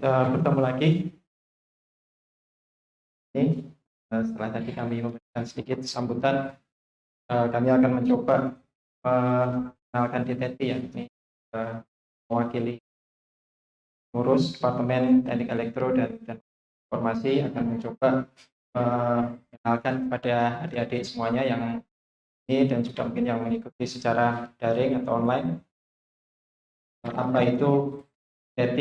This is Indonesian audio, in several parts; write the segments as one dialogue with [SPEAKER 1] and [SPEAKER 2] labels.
[SPEAKER 1] bertemu lagi. Ini setelah tadi kami memberikan sedikit sambutan, kami akan mencoba mengenalkan DTT ya. Ini mewakili pengurus Departemen Teknik Elektro dan Informasi akan mencoba mengenalkan kepada adik-adik semuanya yang ini dan juga mungkin yang mengikuti secara daring atau online. Apa itu DTT,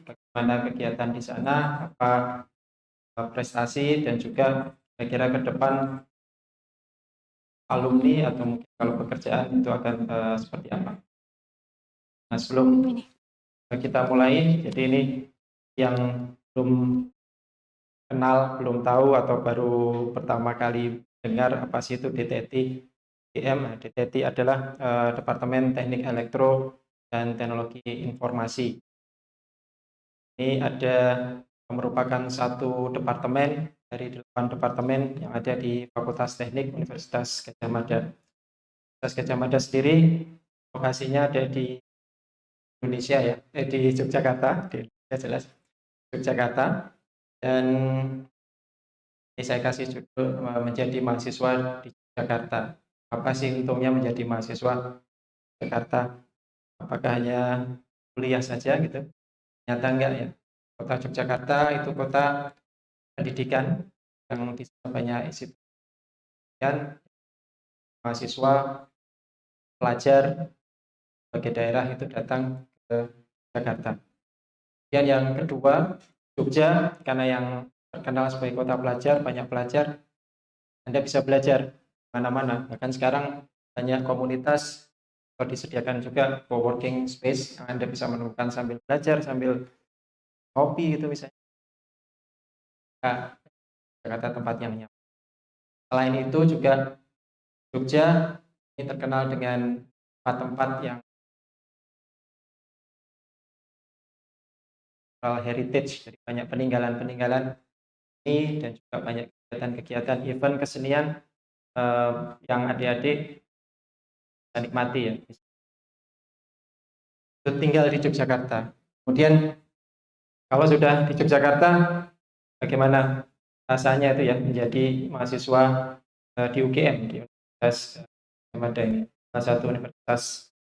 [SPEAKER 1] bagaimana kegiatan di sana, apa prestasi, dan juga kira-kira ke depan alumni atau mungkin kalau pekerjaan itu akan seperti apa. Nah, sebelum kita mulai, jadi ini yang belum kenal, belum tahu atau baru pertama kali dengar apa sih itu DTT. DTT adalah Departemen Teknik Elektro dan Teknologi Informasi. Ini merupakan satu departemen dari 8 departemen yang ada di Fakultas Teknik Universitas Gadjah Mada. Universitas Gadjah Mada sendiri lokasinya ada di Indonesia ya, di Yogyakarta, di Indonesia jelas Yogyakarta. Dan ini saya kasih judul menjadi mahasiswa di Jakarta. Apa sih untungnya menjadi mahasiswa Jakarta? Apakah hanya kuliah saja gitu? Nyata enggak ya. Kota Yogyakarta itu kota pendidikan yang di sana banyak institusi dan mahasiswa, pelajar sebagai daerah itu datang ke Jakarta. Dan yang kedua, Jogja karena yang terkenal sebagai kota pelajar, banyak pelajar, Anda bisa belajar mana-mana. Bahkan sekarang banyak komunitas atau disediakan juga co-working space yang Anda bisa menemukan sambil belajar, sambil ngopi gitu misalnya. Nah, Jakarta tempat yang nyaman. Selain itu juga Jogja ini terkenal dengan tempat-tempat yang heritage, jadi banyak peninggalan-peninggalan ini dan juga banyak kegiatan-kegiatan event kesenian yang adik-adik bisa nikmati ya. Itu tinggal di Yogyakarta. Kemudian kalau sudah di Yogyakarta, bagaimana rasanya itu ya menjadi mahasiswa di UGM, di Universitas Gadjah Mada ini, salah satu universitas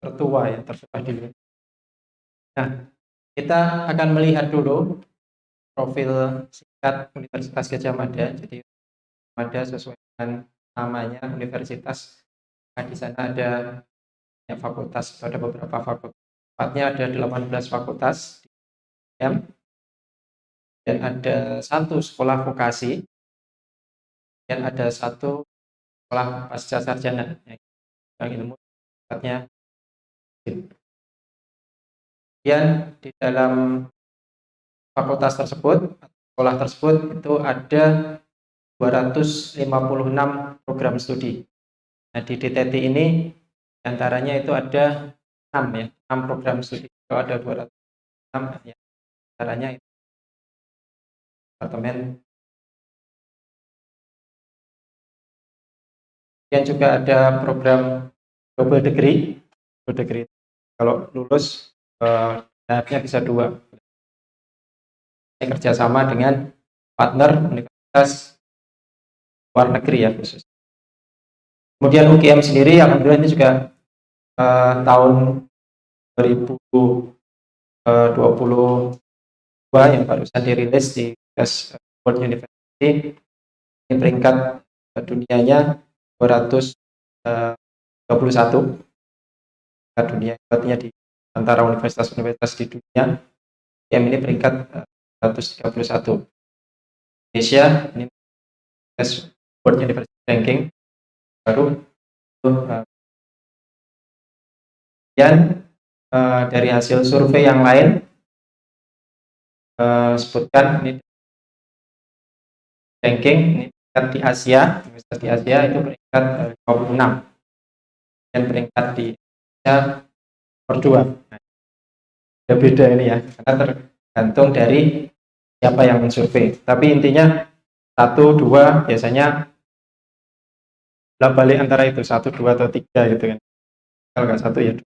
[SPEAKER 1] tertua ya, tertua di dunia. Nah, kita akan melihat dulu profil singkat Universitas Gadjah Mada. Jadi Mada sesuai dengan namanya universitas. Nah, di sana ada fakultas, ada beberapa fakultas. Tepatnya ada 18 fakultas dan ada satu sekolah vokasi dan ada satu sekolah pasca sarjana yang ilmu tepatnya. Kemudian di dalam fakultas tersebut, sekolah tersebut itu ada 256 program studi. Nah, di DTT ini antaranya itu ada 6 ya, 6 program studi. Kalau ada 206 ya, antaranya itu departemen. Dan juga ada program double degree. Double degree kalau lulus tahapnya bisa 2. Saya kerjasama dengan partner universitas luar negeri ya khusus. Kemudian UGM sendiri alhamdulillah ini juga tahun 2022 yang barusan dirilis di World University, ini peringkat dunianya 221 dunia, artinya di antara universitas-universitas di dunia. UGM ini peringkat 131. Indonesia ini World University Ranking baru. Dan dari hasil survei yang lain sebutkan ini ranking ini peringkat di Asia, universitas di Asia itu peringkat 26 dan peringkat di Asia nomor 2. Nah, beda ini ya, karena tergantung dari siapa yang mensurvei. Tapi intinya 1, 2 biasanya balik antara itu 1, 2 atau 3 gitu kan. Kalau nggak 1 ya 2.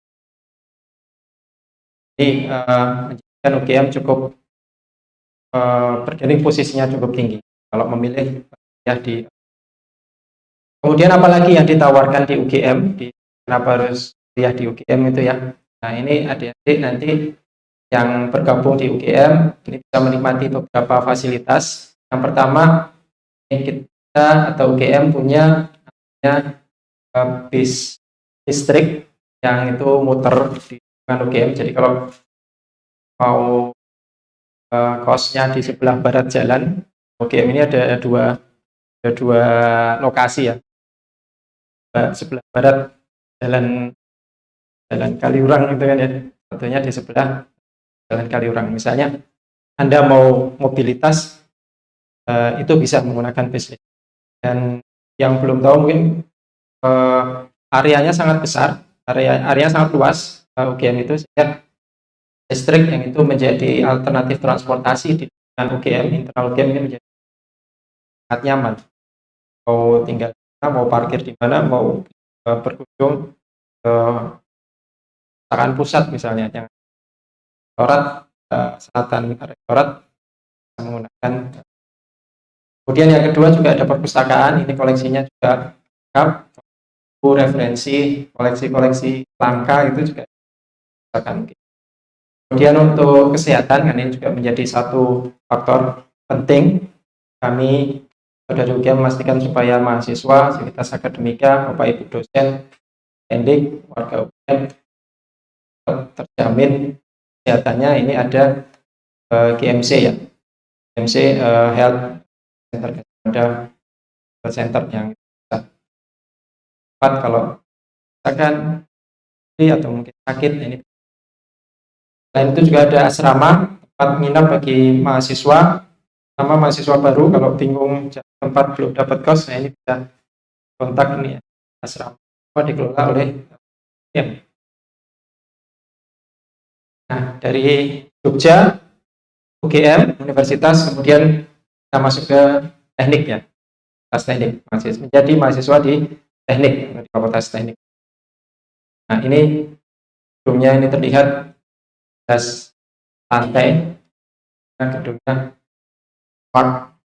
[SPEAKER 1] Jadi dan UGM cukup bergaining posisinya cukup tinggi kalau memilih ya di. Kemudian apalagi yang ditawarkan di UGM, kenapa harus kuliah di UGM itu ya. Nah ini adik-adik nanti yang bergabung di UGM ini bisa menikmati beberapa fasilitas. Yang pertama, kita atau UGM punya bis listrik yang itu muter di UGM. Jadi kalau mau kosnya di sebelah barat jalan, UGM ini ada dua lokasi ya. Sebelah barat jalan Kaliurang gitu kan ya. Satunya di sebelah jalan Kaliurang. Misalnya Anda mau mobilitas itu bisa menggunakan bis listrik. Dan yang belum tahu mungkin areanya sangat besar, area sangat luas UGM itu, sehingga listrik yang itu menjadi alternatif transportasi di dengan UGM, internal UGM ini menjadi sangat nyaman. Mau tinggal di mana, mau parkir di mana, mau berkunjung ke Taman Pusat misalnya, yang Rektorat Selatan Rektorat menggunakan. Kemudian yang kedua juga ada perpustakaan, ini koleksinya juga lengkap, referensi koleksi-koleksi langka itu juga perpustakaan. Kemudian untuk kesehatan, kan ini juga menjadi satu faktor penting. Kami dari UGM memastikan supaya mahasiswa, sivitas akademika, Bapak Ibu dosen, pendidik, warga UGM terjamin kesehatannya. Ini ada GMC ya, GMC Health Center, ada health center yang bisa tepat kalau misalkan atau mungkin sakit. Ini selain itu juga ada asrama tempat menginap bagi mahasiswa, sama mahasiswa baru kalau bingung tempat belum dapat kos. Nah ini bisa kontak ini ya, asrama dikelola oleh UGM. Nah dari Jogja, UGM Universitas, kemudian kita masuk ke teknik ya, fakultas teknik, menjadi mahasiswa di teknik, di fakultas teknik. Nah ini gedungnya ini terlihat atas lantai, gedungnya Smart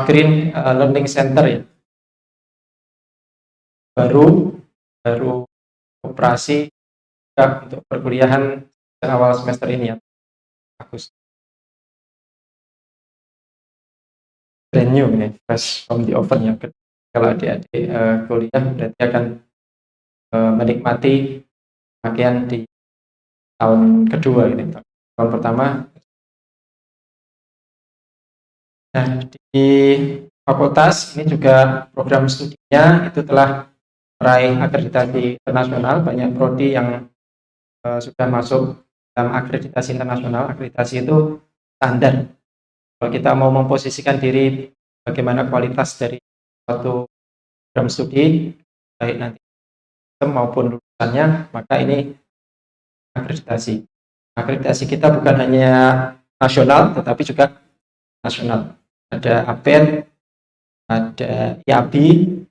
[SPEAKER 1] Green Learning Center ya, baru operasi untuk perkuliahan awal semester ini ya, bagus, brand new ini, fresh from the oven ya. Kalau adik-adik kuliah berarti akan menikmati pakaian di tahun kedua ini. Tahun pertama. Nah di fakultas ini juga program studinya itu telah meraih akreditasi internasional, banyak prodi yang sudah masuk dalam akreditasi internasional. Akreditasi itu standar kalau kita mau memposisikan diri bagaimana kualitas dari suatu program studi, baik nanti maupun lulusannya, maka ini akreditasi. Akreditasi kita bukan hanya nasional tetapi juga nasional. Ada APEN, ada IABI,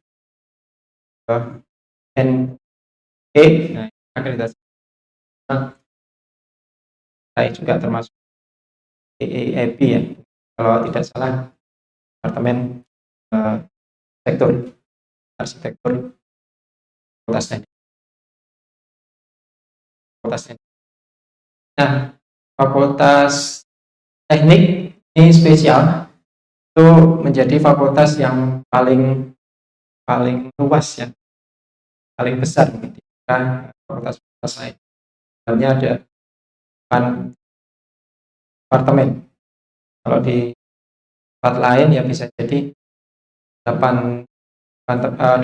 [SPEAKER 1] NE, nah akreditasi saya juga termasuk EAB ya, kalau tidak salah departemen arsitektur fakultas teknik. Nah fakultas teknik ini spesial, itu menjadi fakultas yang paling luas ya, paling besar di fakultas lain. Dalamnya ada 8 departemen. Kalau di tempat lain ya bisa jadi 8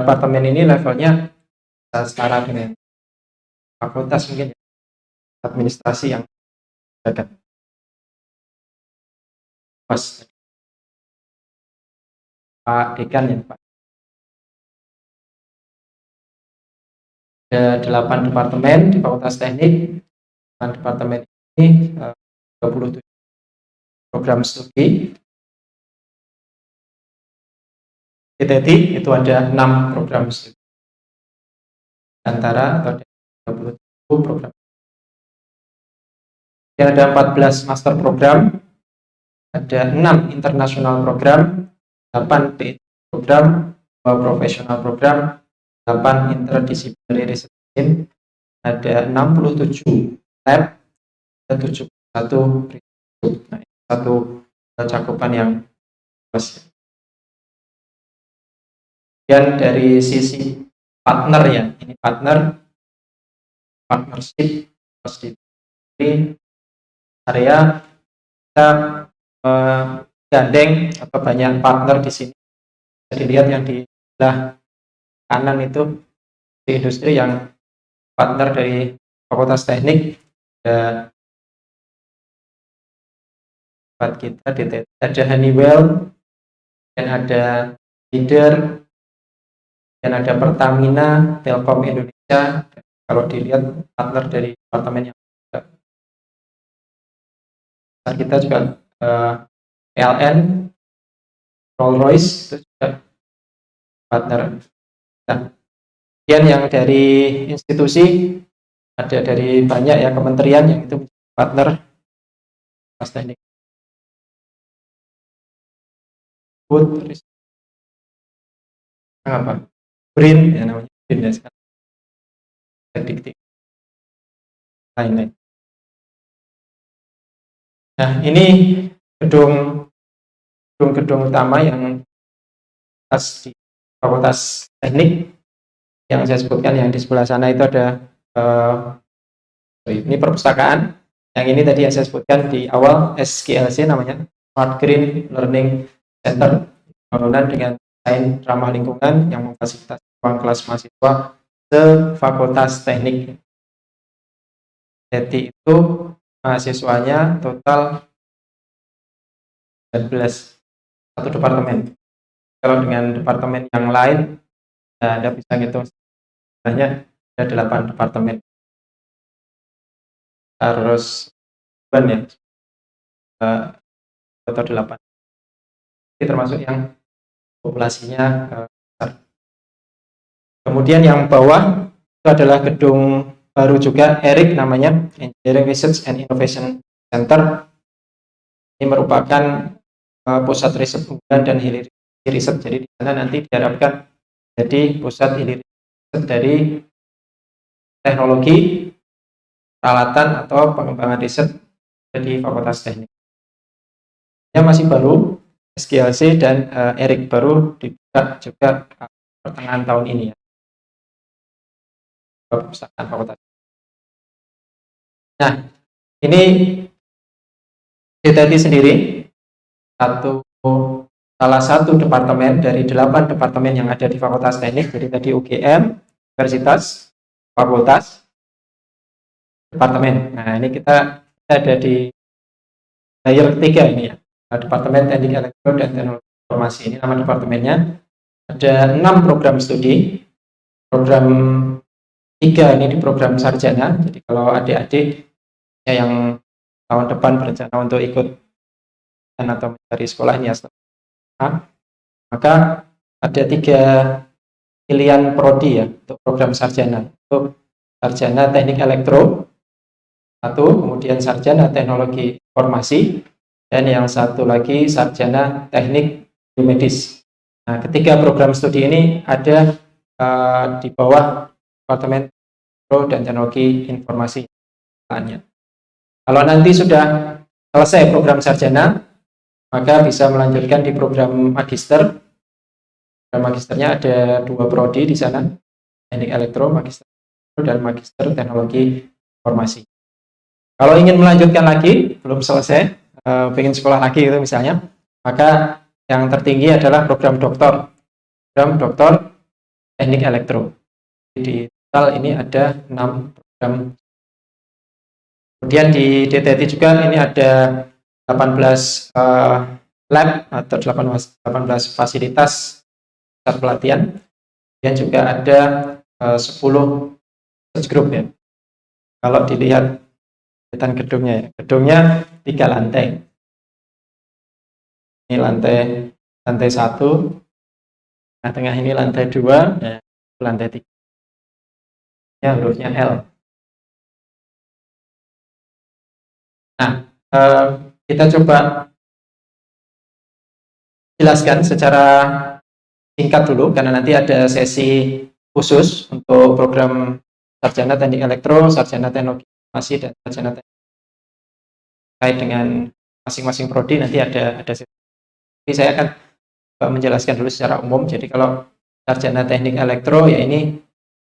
[SPEAKER 1] departemen ini levelnya setara dengan fakultas mungkin ya, administrasi yang dekat. Pas Pak Dekan ya Pak. Ada 8 departemen di fakultas teknik. 8 departemen ini 27 program studi. Di TETI itu ada 6 program studi antara atau 27 program. Dan ada 14 master program, ada 6 international program, 8 PhD program, 2 professional program, 8 interdisciplinary research team, ada 67 lab, ada 71 research. Nah, satu cakupan yang luas. Dan dari sisi partner ya, ini partnership di area kita gandeng atau banyak partner di sini. Bisa dilihat yang di sebelah kanan itu di industri yang partner dari Fakultas Teknik, ada tempat kita di ada Honeywell, dan ada Leader, dan ada Pertamina, Telkom Indonesia. Kalau dilihat partner dari departemen yang kita juga PLN, Rolls-Royce itu juga partner. Nah, kemudian yang dari institusi ada dari banyak ya kementerian yang itu partner Fakultas Teknik. Food apa? BRIN ya namanya, BRIN ya sekarang. Prediktif. Lain-lain. Nah, ini gedung utama yang di Fakultas Teknik yang saya sebutkan. Yang di sebelah sana itu ada ini perpustakaan. Yang ini tadi yang saya sebutkan di awal, SGLC namanya, Smart Green Learning Center, bangunan dengan desain ramah lingkungan yang memfasilitasi ruang kelas mahasiswa se-Fakultas Teknik. Jadi itu mahasiswanya total 19, satu departemen. Kalau dengan departemen yang lain, nah, Anda bisa ngitung sebenarnya ada 8 departemen. Harus ya, atau 8. Ini termasuk yang populasinya besar. Kemudian yang bawah itu adalah gedung baru juga, ERIC namanya, Engineering Research and Innovation Center. Ini merupakan pusat riset unggulan dan hilir riset. Jadi di sana nanti diharapkan jadi pusat hilir riset dari teknologi, peralatan atau pengembangan riset di Fakultas Teknik. Yang masih baru, SGLC dan ERIC baru dibuka juga pertengahan tahun ini ya. Perpustakaan Fakultas. Nah, ini DTT sendiri salah satu departemen dari 8 departemen yang ada di Fakultas Teknik. Jadi tadi UGM, Universitas, Fakultas, Departemen. Nah, ini kita ada di layer ketiga ini ya, Departemen Teknik Elektro dan Teknologi Informasi. Ini nama departemennya. Ada 6 program studi. Program 3 ini di program sarjana. Jadi kalau adik-adik yang tahun depan berencana untuk ikut atau mencari sekolah ini ya, maka ada 3 pilihan prodi ya untuk program sarjana. Untuk sarjana teknik elektro, kemudian sarjana teknologi informasi, dan yang satu lagi sarjana teknik biomedis. Nah, ketiga program studi ini ada di bawah Departemen Elektro dan Teknologi Informasi. Kalau nanti sudah selesai program sarjana, maka bisa melanjutkan di program magister. Program magisternya ada 2 prodi di sana, teknik elektro, magister dan magister teknologi informasi. Kalau ingin melanjutkan lagi, belum selesai, ingin sekolah lagi itu misalnya, maka yang tertinggi adalah program doktor. Program doktor teknik elektro. Di total ini ada 6 program. Kemudian di DTT juga ini ada 18 lab atau 18 fasilitas pusat pelatihan. Dan juga ada 10 research group ya. Kalau dilihat gedungnya ya, gedungnya 3 lantai. Ini lantai 1, nah tengah ini lantai 2, ya, lantai 3. Ya, hurufnya L. Nah, kita coba jelaskan secara singkat dulu, karena nanti ada sesi khusus untuk program sarjana teknik elektro, sarjana teknologi informasi, dan sarjana teknik terkait dengan masing-masing prodi. Nanti ada sesi. Jadi saya akan menjelaskan dulu secara umum. Jadi kalau sarjana teknik elektro, ya ini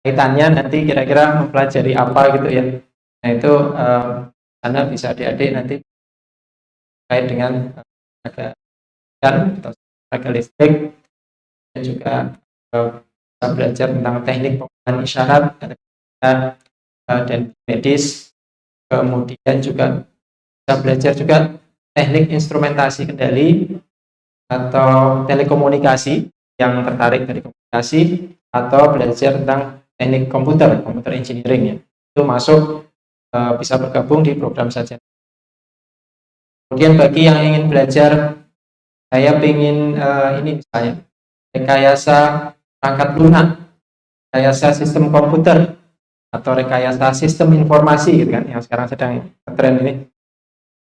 [SPEAKER 1] kaitannya nanti kira-kira mempelajari apa gitu ya. Nah itu sana bisa adik-adik nanti terkait dengan tenaga atau tenaga listrik, dan juga bisa belajar tentang teknik penggunaan isyarat dan medis. Kemudian juga bisa belajar juga teknik instrumentasi kendali atau telekomunikasi yang tertarik dari komunikasi, atau belajar tentang teknik komputer engineering ya. Itu masuk bisa bergabung di program saja. Kemudian bagi yang ingin belajar, saya ingin ini misalnya rekayasa perangkat lunak, rekayasa sistem komputer, atau rekayasa sistem informasi gitu kan, yang sekarang sedang tren ini.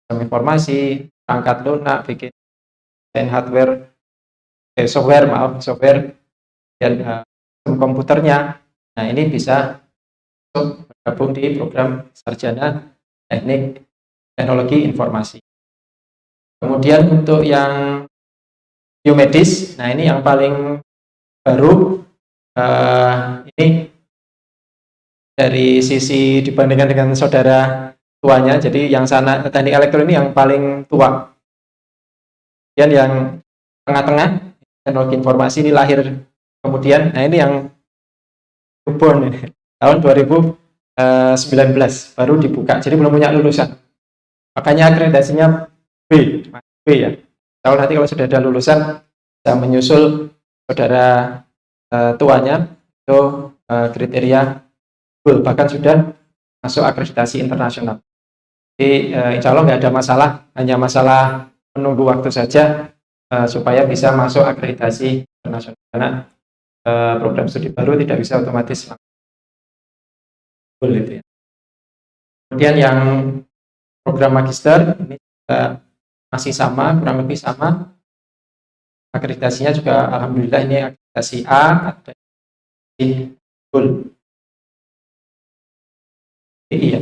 [SPEAKER 1] Sistem informasi, perangkat lunak, bikin hardware, software dan sistem komputernya. Nah ini bisa bergabung di program sarjana teknik teknologi informasi. Kemudian untuk yang biomedis, nah ini yang paling baru, ini dari sisi dibandingkan dengan saudara tuanya, jadi yang sana teknik elektro ini yang paling tua. Kemudian yang tengah-tengah teknologi informasi ini lahir kemudian. Nah ini yang newborn tahun 2019 baru dibuka, jadi belum punya lulusan. Makanya akreditasinya B ya. Tahun nanti kalau sudah ada lulusan bisa menyusul saudara tuanya, itu kriteria full, bahkan sudah masuk akreditasi internasional. Jadi insya Allah nggak ada masalah, hanya masalah menunggu waktu saja supaya bisa masuk akreditasi internasional. Karena program studi baru tidak bisa otomatis full itu ya. Kemudian yang program magister ini juga masih sama, kurang lebih sama. Akreditasinya juga alhamdulillah ini akreditasi A, ada full. Iya.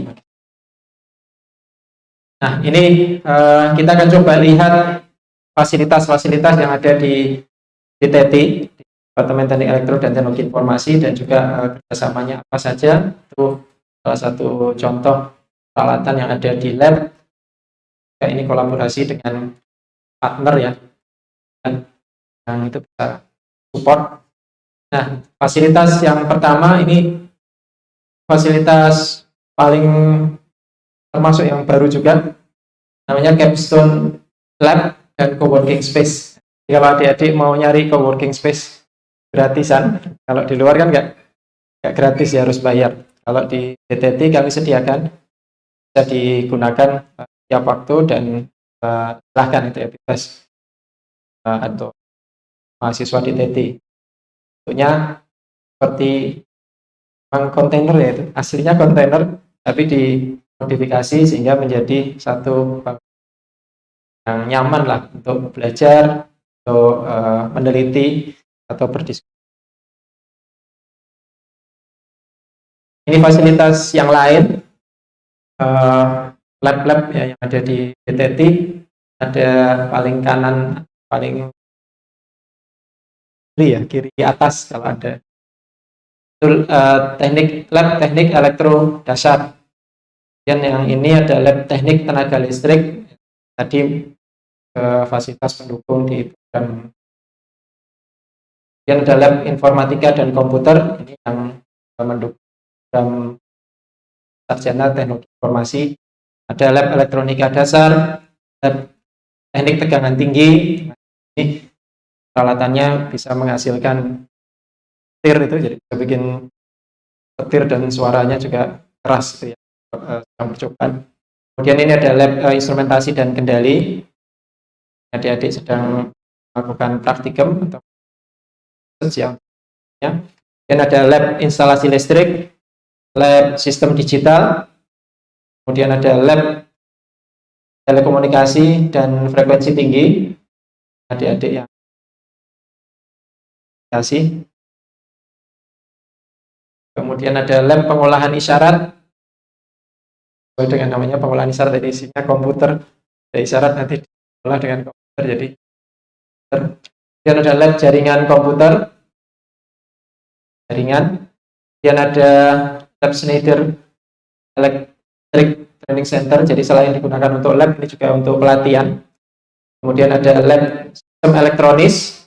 [SPEAKER 1] Nah ini kita akan coba lihat fasilitas-fasilitas yang ada di DTT, Departemen Teknik Elektro dan Teknologi Informasi, dan juga kerjasamanya apa saja. Itu salah satu contoh peralatan yang ada di lab. Ini kolaborasi dengan partner ya, dan yang itu bisa support. Nah, fasilitas yang pertama ini fasilitas paling termasuk yang baru juga, namanya Capstone Lab dan Coworking Space. Jadi kalau adik-adik mau nyari coworking space gratisan, kalau di luar kan nggak gratis ya, harus bayar. Kalau di DTT kami sediakan, bisa digunakan setiap waktu, dan silahkan itu ya, bebas untuk mahasiswa DTT. Bentuknya seperti kontainer ya, itu aslinya kontainer tapi dimodifikasi sehingga menjadi satu yang nyaman lah untuk belajar, untuk meneliti atau berdiskusi. Ini fasilitas yang lain, lab-lab ya yang ada di DTT. Ada paling kanan, paling kiri atas kalau ada. Itu teknik lab teknik elektro dasar. Dan yang ini ada lab teknik tenaga listrik. Tadi fasilitas pendukung di program. Kemudian ada lab informatika dan komputer, ini yang mendukung program sarjana teknologi informasi. Ada lab elektronika dasar, lab teknik tegangan tinggi. Ini peralatannya bisa menghasilkan petir, itu jadi bisa bikin petir dan suaranya juga keras gitu ya, sedang percobaan. Kemudian ini ada lab instrumentasi dan kendali. Adik-adik sedang melakukan praktikum atau ya. Dan ada lab instalasi listrik, lab sistem digital, kemudian ada lab telekomunikasi dan frekuensi tinggi, adik-adik yang kasih. Kemudian ada lab pengolahan isyarat, sesuai dengan namanya pengolahan isyarat, jadi isinya komputer, ada isyarat nanti diolah dengan komputer, jadi kemudian ada lab jaringan komputer, jaringan. Kemudian ada lab Schneider Electric Training Center, jadi selain digunakan untuk lab, ini juga untuk pelatihan. Kemudian ada lab sistem elektronis,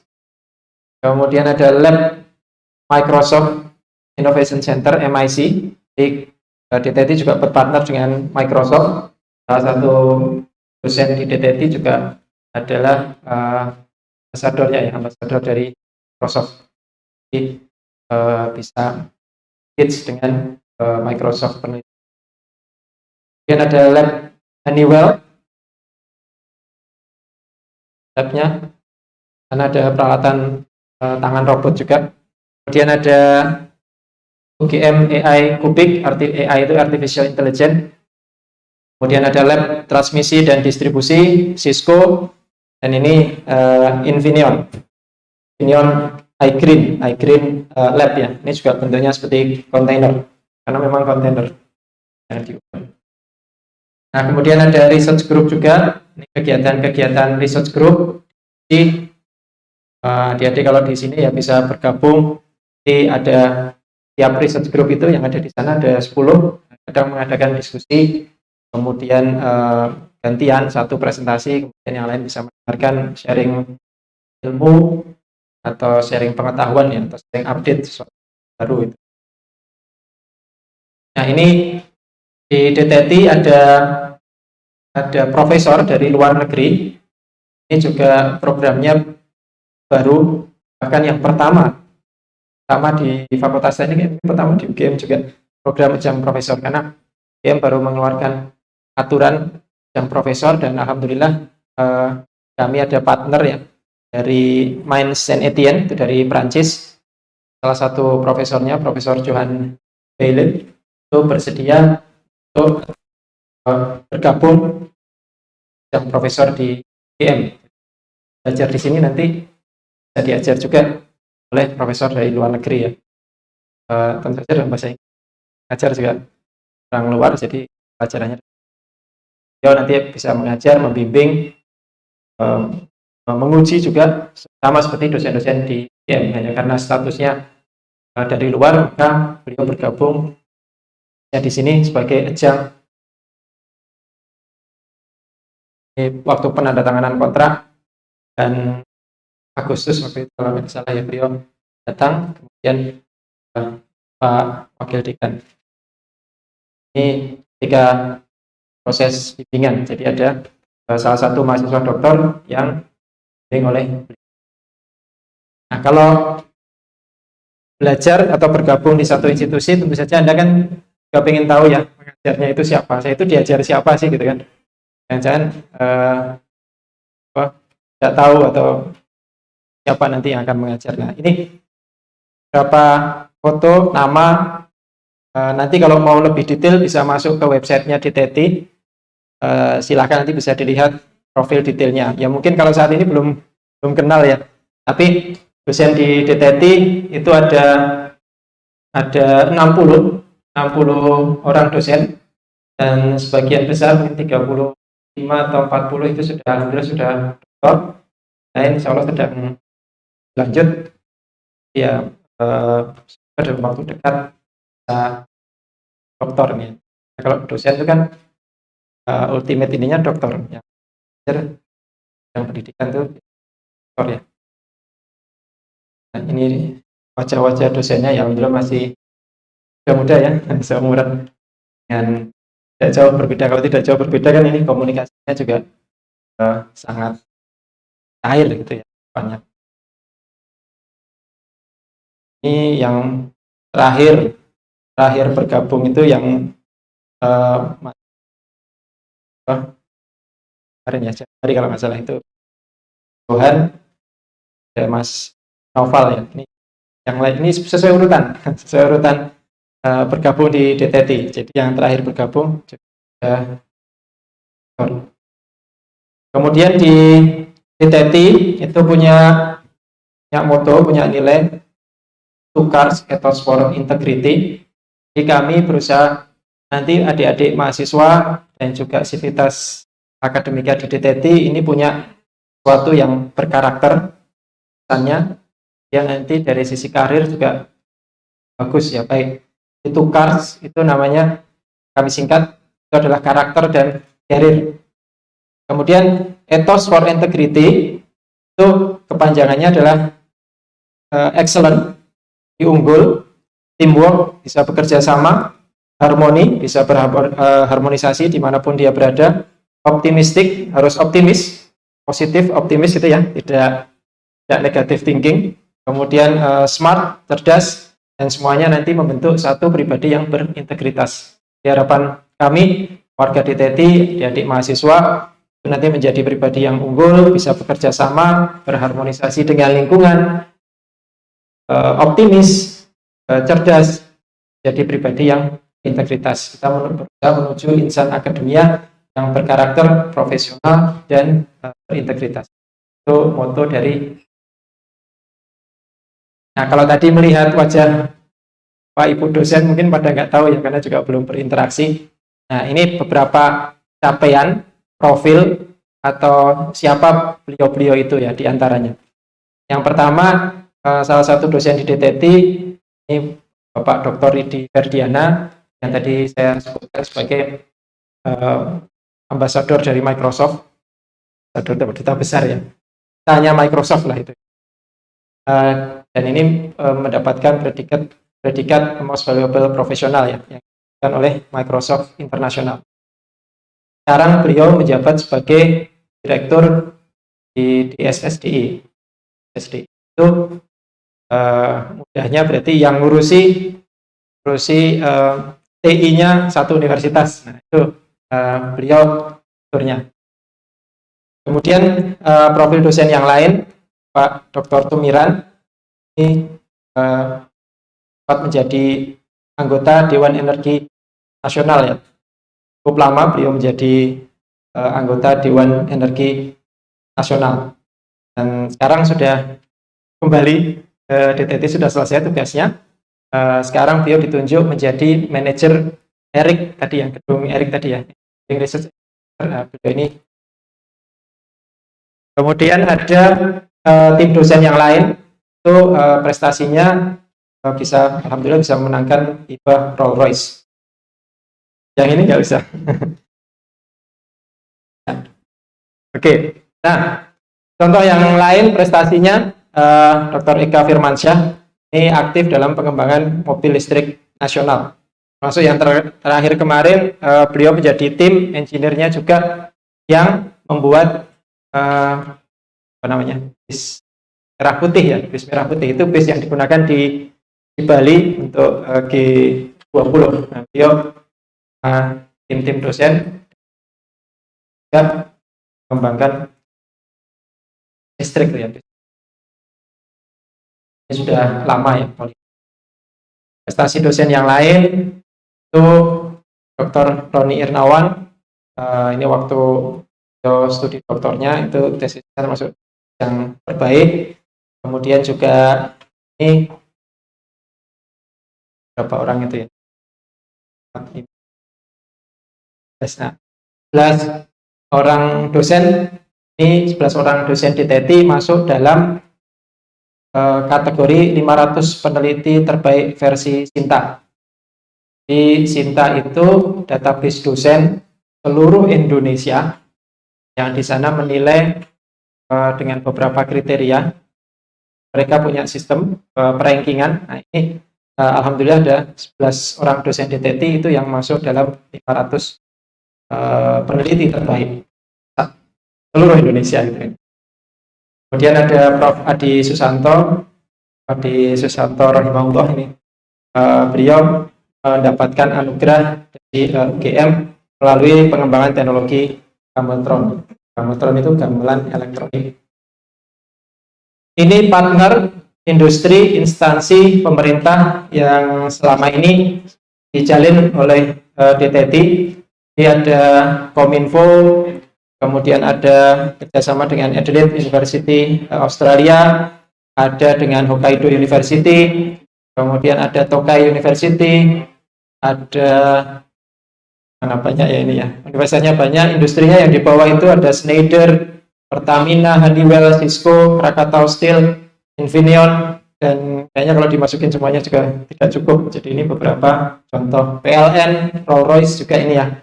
[SPEAKER 1] kemudian ada lab Microsoft Innovation Center (MIC). Di DTT juga berpartner dengan Microsoft. Salah satu dosen di DTT juga adalah ambasador dari Microsoft. Jadi bisa pitch dengan Microsoft penelitian. Kemudian ada lab Honeywell, labnya, karena ada peralatan tangan robot juga. Kemudian ada UGM AI Kubik, AI itu Artificial Intelligence. Kemudian ada lab transmisi dan distribusi Cisco, dan ini Infineon iGreen lab ya. Ini juga bentuknya seperti kontainer, karena memang kontainer yang diubah. Nah, kemudian ada research group juga. Ini kegiatan research group. Jadi adik-adik kalau di sini ya bisa bergabung. Jadi ada tiap research group itu yang ada di sana ada 10, kadang mengadakan diskusi, kemudian gantian satu presentasi, kemudian yang lain bisa mendengarkan sharing ilmu atau sharing pengetahuan ya, atau sharing update sesuatu baru itu. Nah, ini di DTT ada profesor dari luar negeri. Ini juga programnya baru, bahkan yang pertama di Fakultas Teknik, pertama di UGM juga program jam profesor, karena UGM baru mengeluarkan aturan jam profesor, dan alhamdulillah kami ada partner ya dari Mines Saint Etienne, itu dari Prancis. Salah satu profesornya, Profesor Johan Bailey, itu bersedia untuk bergabung jam profesor di UGM. Belajar di sini nanti bisa diajar juga oleh profesor dari luar negeri ya. Tentu saja dalam bahasa Inggris. Ngajar juga orang luar, jadi pelajarannya nanti bisa mengajar, membimbing, menguji juga sama seperti dosen-dosen di UGM. Hanya karena statusnya dari luar, maka beliau bergabung ya di sini sebagai ajang waktu penandatanganan kontrak, dan Agustus waktu itu kalau tidak salah ya beliau datang, kemudian Pak Wakil Dekan. Ini ketika proses bimbingan, jadi ada salah satu mahasiswa doktor yang dibimbing oleh beliau. Nah, kalau belajar atau bergabung di satu institusi, tentu saja Anda kan juga ingin tahu ya, pengajarnya itu siapa, saya itu diajar siapa sih gitu kan. Jangan-jangan tidak tahu atau siapa nanti yang akan mengajar. Nah, ini beberapa foto, nama. Nanti kalau mau lebih detail bisa masuk ke websitenya DTT. Silakan nanti bisa dilihat profil detailnya. Ya mungkin kalau saat ini belum kenal ya. Tapi dosen di DTT itu ada 60 orang dosen, dan sebagian besar mungkin 35 atau 40 itu sudah doktor. Nah, insya Allah sedang lanjut ya, pada waktu dekat bisa doktor nih. Nah, kalau dosen itu kan ultimate ininya doktor ya. Yang pendidikan itu doktor ya. Nah, ini wajah-wajah dosennya yang alhamdulillah masih muda ya, seumuran, dengan tidak jauh berbeda. Kalau tidak jauh berbeda kan ini komunikasinya juga sangat cair gitu ya, banyak. Ini yang terakhir bergabung itu yang kemarin ya, Januari kalau nggak salah, itu Johan, ada Mas Noval ya. Ini yang lain ini sesuai urutan bergabung di DTT. Jadi yang terakhir bergabung juga Kemudian di DTETI itu punya moto, punya nilai Tukars Ethos for Integrity. Jadi kami berusaha nanti adik-adik mahasiswa dan juga sivitas akademika di DTETI ini punya sesuatu yang berkarakter, misalnya yang nanti dari sisi karir juga bagus ya, baik. Itu Tukars itu namanya, kami singkat, itu adalah karakter dan karir. Kemudian Ethos for Integrity itu kepanjangannya adalah excellent, unggul, teamwork, bisa bekerja sama, harmoni, bisa berharmonisasi dimanapun dia berada, optimistik, harus optimis, positif, optimis itu ya, tidak negatif thinking, kemudian smart, cerdas, dan semuanya nanti membentuk satu pribadi yang berintegritas. Di harapan kami, warga DTETI, adik mahasiswa, itu nanti menjadi pribadi yang unggul, bisa bekerja sama, berharmonisasi dengan lingkungan, optimis, cerdas, jadi pribadi yang integritas. Kita berusaha menuju insan akademia yang berkarakter, profesional, dan berintegritas. Itu moto dari. Nah, kalau tadi melihat wajah Pak Ibu dosen mungkin pada nggak tahu ya, karena juga belum berinteraksi. Nah, ini beberapa capaian, profil, atau siapa beliau-beliau itu ya diantaranya. Yang pertama, salah satu dosen di DTETI, ini Bapak Dr. Ridi Ferdiana, yang tadi saya sebutkan sebagai ambasador dari Microsoft, duta besar ya, tanya Microsoft lah itu. Dan ini mendapatkan predikat Most Valuable Professional ya, yang diberikan oleh Microsoft International. Sekarang beliau menjabat sebagai direktur di SSDI. Itu mudahnya berarti yang ngurusi TI-nya satu universitas. Nah, itu beliau direkturnya. Kemudian profil dosen yang lain, Pak Dr. Tumiran, ini sempat menjadi anggota Dewan Energi Nasional ya. Cukup lama beliau menjadi anggota Dewan Energi Nasional. Dan sekarang sudah kembali DTETI, sudah selesai tugasnya. Sekarang beliau ditunjuk menjadi manajer Erik tadi ya, gedung Erik tadi ya, research beliau ini. Kemudian ada tim dosen yang lain itu prestasinya bisa, alhamdulillah bisa memenangkan hibah Rolls Royce. Yang ini nggak usah. Oke. Nah, contoh yang lain prestasinya, Dr. Eka Firmansyah ini aktif dalam pengembangan mobil listrik nasional. Masuk yang terakhir kemarin, beliau menjadi tim engineer-nya juga yang membuat bis merah putih ya, bis merah putih itu bis yang digunakan di Bali untuk G20. Nah, beliau tim dosen juga mengembangkan listrik ya. Ini sudah lama ya. Prestasi dosen yang lain itu Dr. Roni Irnawan, ini waktu studi doktornya itu tesisnya termasuk yang terbaik. Kemudian juga ini berapa orang itu ya? 11 orang dosen, ini 11 orang dosen di DTETI masuk dalam kategori 500 peneliti terbaik versi Sinta. Di Sinta itu database dosen seluruh Indonesia yang di sana menilai dengan beberapa kriteria. Mereka punya sistem perankingan. Nah, ini alhamdulillah ada 11 orang dosen DTETI itu yang masuk dalam 500 peneliti terbaik seluruh Indonesia gitu. Kemudian ada Prof. Adi Susanto rahimahullah ini. Beliau mendapatkan anugerah dari UGM melalui pengembangan teknologi gameltron. Gameltron itu gamelan elektronik. Ini partner industri, instansi pemerintah yang selama ini dijalin oleh DTETI. Ini ada Kominfo, kemudian ada kerjasama dengan Adelaide University Australia, ada dengan Hokkaido University, kemudian ada Tokai University, ada mana banyak ya ini ya, universitasnya banyak, industrinya yang di bawah itu ada Schneider, Pertamina, Honeywell, Cisco, Krakatau Steel, Infineon, dan kayaknya kalau dimasukin semuanya juga tidak cukup. Jadi ini beberapa contoh. PLN, Rolls-Royce juga ini ya.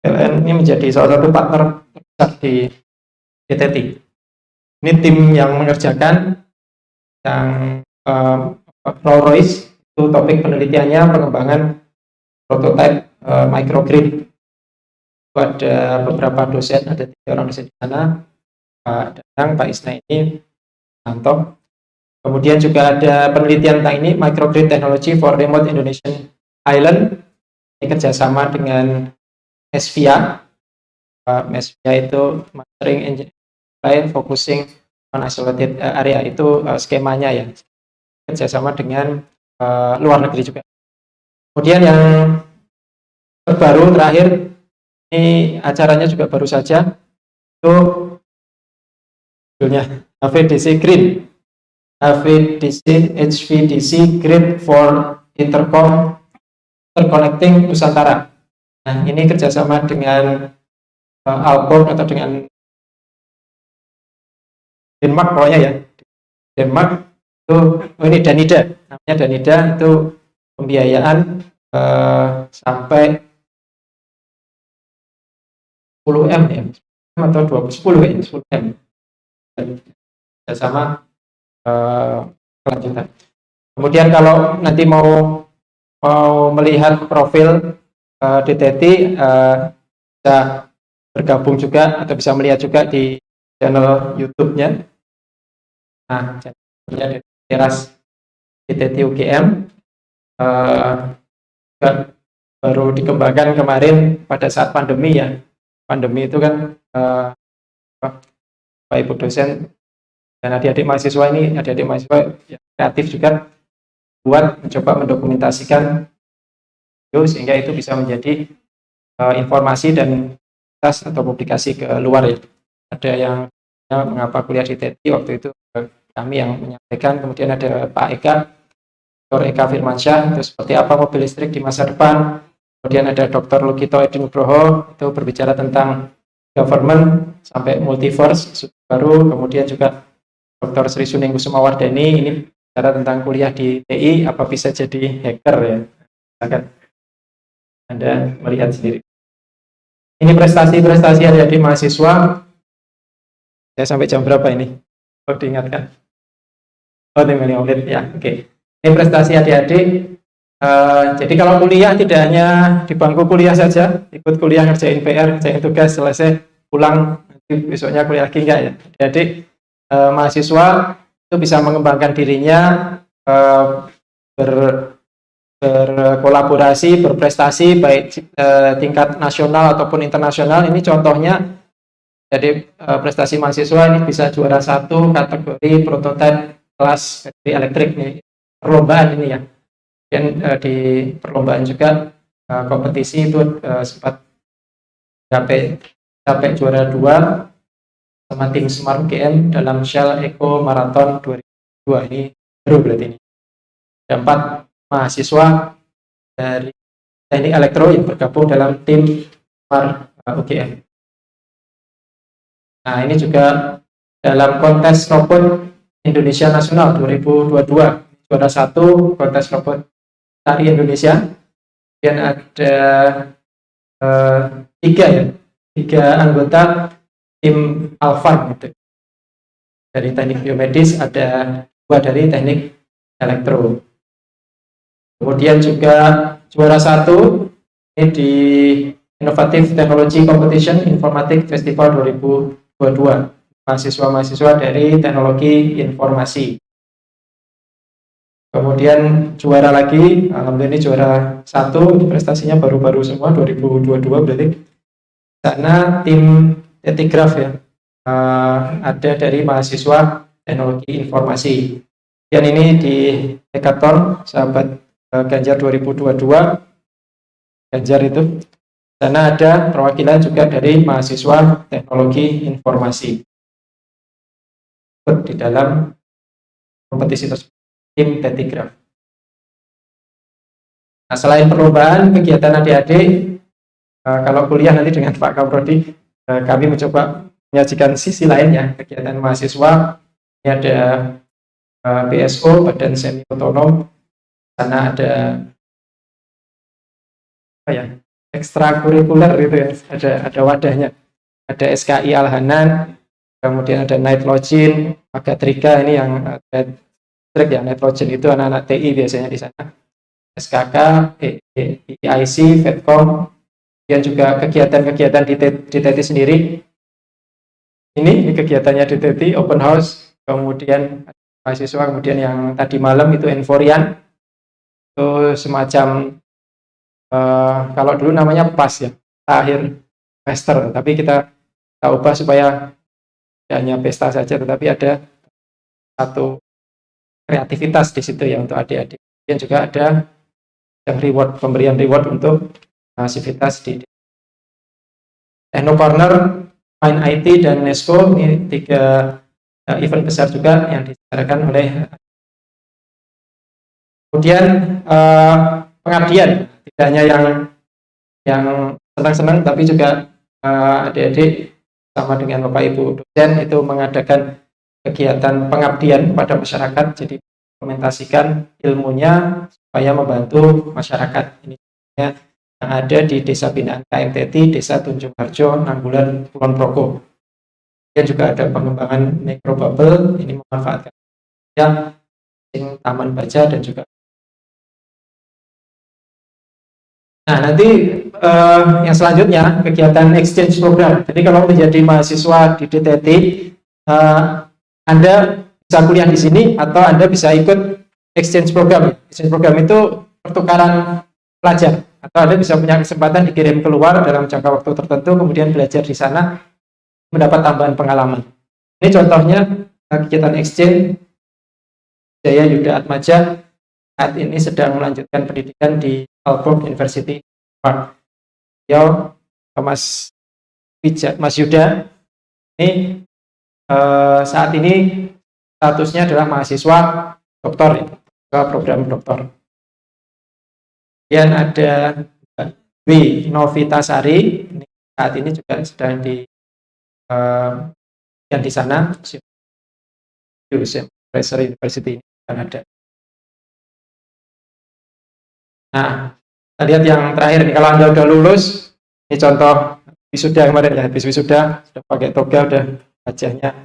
[SPEAKER 1] PLN ini menjadi salah satu partner terbesar di DTT. Ini tim yang mengerjakan yang Rolls-Royce, itu topik penelitiannya pengembangan prototipe microgrid. Itu ada beberapa dosen, ada 3 orang dosen di sana, Pak Danang, Pak Isna ini, Santo. Kemudian juga ada penelitian tentang ini, microgrid technology for remote Indonesian island. Ini kerjasama dengan SVIA. SVIA itu mastering engineering focusing on isolated area, itu skemanya ya. Kerjasama dengan luar negeri juga. Kemudian yang terbaru terakhir, ini acaranya juga baru saja, itu judulnya HVDC Green, HVDC Grid for Interconnecting Nusantara. Nah, ini kerjasama dengan Alcon atau dengan Denmark pokoknya ya. Denmark itu, ini Danida, namanya Danida, itu pembiayaan sampai 10M ya, atau 10 ya, 10M. Sama kelanjutan. Kemudian kalau nanti mau melihat profil DTT, bisa bergabung juga atau bisa melihat juga di channel YouTube-nya. Nah, channelnya Teras DTT UGM, baru dikembangkan kemarin pada saat pandemi ya. Pandemi itu kan Pak Ibu dosen dan adik-adik mahasiswa ini, adik-adik mahasiswa ya, kreatif juga buat mencoba mendokumentasikan video sehingga itu bisa menjadi informasi dan tas atau publikasi ke luar ya. Ada yang mengapa kuliah di TETI, waktu itu kami yang menyampaikan. Kemudian ada Pak Eka, Dr. Eka Firmansyah, itu seperti apa mobil listrik di masa depan. Kemudian ada Dr. Lukito Edi Nugroho, itu berbicara tentang government sampai multiverse baru. Kemudian juga Dr. Sri Suning Kusumawardani, ini bicara tentang kuliah di TI, apa bisa jadi hacker ya. Akan Anda melihat sendiri. Ini prestasi-prestasi adik-adik mahasiswa. Saya sampai jam berapa ini? Oh, diingatkan. Oh, 5 menit ya, oke. Ini prestasi adik-adik. Jadi kalau kuliah tidak hanya di bangku kuliah saja, ikut kuliah, ngerjain PR, ngerjain tugas, selesai, pulang, nanti besoknya kuliah lagi enggak ya. Adik-adik mahasiswa itu bisa mengembangkan dirinya, berkolaborasi, berprestasi, baik tingkat nasional ataupun internasional. Ini contohnya, jadi prestasi mahasiswa ini bisa juara 1 kategori prototipe kelas bateri elektrik nih, perlombaan ini ya. Dan di perlombaan juga kompetisi itu sempat sampai juara 2 sama tim Smart UGM dalam Shell Eco Marathon 2002. Ini baru berarti ini. Ada 4 mahasiswa dari teknik elektro yang bergabung dalam tim Smart UGM. Nah, ini juga dalam kontes robot Indonesia Nasional 2022, juara 1 kontes robot tari Indonesia. Dan ada 3 anggota tim Alpha gitu. Dari teknik biomedis, ada 2 dari teknik elektro. Kemudian juga juara 1 ini di Innovative Technology Competition Informatik Festival 2022, mahasiswa-mahasiswa dari teknologi informasi. Kemudian juara lagi, alhamdulillah ini juara 1, prestasinya baru-baru semua 2022 berarti. Sana tim Tetigraf ya, ada dari mahasiswa teknologi informasi. Dan ini di hackathon sahabat Ganjar 2022, Ganjar itu Sana ada perwakilan juga dari mahasiswa teknologi informasi di dalam kompetisi tersebut, tim Tetigraf. Nah, selain perlombaan, kegiatan adik-adik, kalau kuliah nanti dengan Pak Kaprodi, kami mencoba menyajikan sisi lainnya, kegiatan mahasiswa. Ini ada BSO, Badan Semi Otonom. Sana ada apa ya, ekstrakurikuler gitu ya, ada wadahnya. Ada SKI Al-Hanan, kemudian ada Night Login, Agatrika, ini yang trik ya, Night Login itu anak-anak TI biasanya di sana. SKK, IIC, Vetcom, dan juga kegiatan-kegiatan di TETI sendiri. Ini kegiatannya di TETI, open house, kemudian mahasiswa, kemudian yang tadi malam itu Enforian, itu semacam kalau dulu namanya PAS ya, akhir semester, tapi kita ubah supaya hanya pesta saja, tetapi ada satu kreativitas di situ ya untuk adik-adik. Dan juga ada yang reward, pemberian reward untuk aktivitas di Techno Corner, Fine IT, dan Nesco. Ini 3 event besar juga yang diselenggarakan oleh. Kemudian pengabdian, tidak hanya yang senang-senang, tapi juga adik-adik sama dengan Bapak Ibu dosen itu mengadakan kegiatan pengabdian pada masyarakat, jadi implementasikan ilmunya supaya membantu masyarakat. Ini yang ada di Desa Binaan KMTT, Desa Tunjung Harjo, Nanggulan, Kulon Progo. Dan juga ada pengembangan mikrobubble, ini memanfaatkan ya, taman baca dan juga. Nah, nanti yang selanjutnya kegiatan exchange program. Jadi kalau menjadi mahasiswa di DTT, Anda bisa kuliah di sini atau Anda bisa ikut exchange program. Exchange program itu pertukaran pelajar, atau Anda bisa punya kesempatan dikirim keluar dalam jangka waktu tertentu, kemudian belajar di sana, mendapat tambahan pengalaman. Ini contohnya kegiatan exchange. Jaya Yuda Atmaja saat ini sedang melanjutkan pendidikan di Aalborg University Park. Mas Yuda ini saat ini statusnya adalah mahasiswa doktor, program doktor. Kemudian ada Dwi Novitasari, ini saat ini juga sedang yang di sana, Fraser University Kanada. Nah, kita lihat yang terakhir nih, kalau Anda udah lulus, ini contoh wisuda kemarin ya, habis wisuda sudah pakai toga, udah wajahnya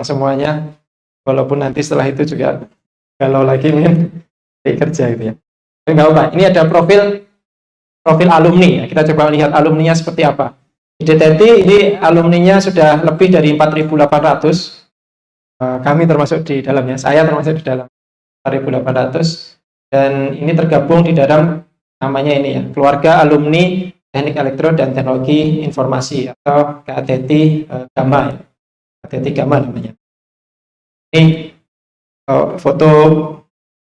[SPEAKER 1] semuanya, walaupun nanti setelah itu juga kalau lagi ingin kerja gitu ya. Tapi nggak apa, ini ada profil alumni ya. Kita coba lihat alumninya seperti apa. Di DTT ini alumninya sudah lebih dari 4.800. Kami termasuk di dalamnya, saya termasuk di dalam 4.800. Dan ini tergabung di dalam namanya ini ya, Keluarga Alumni Teknik Elektro dan Teknologi Informasi atau KTT Gama ya. KTT Gama namanya. Ini foto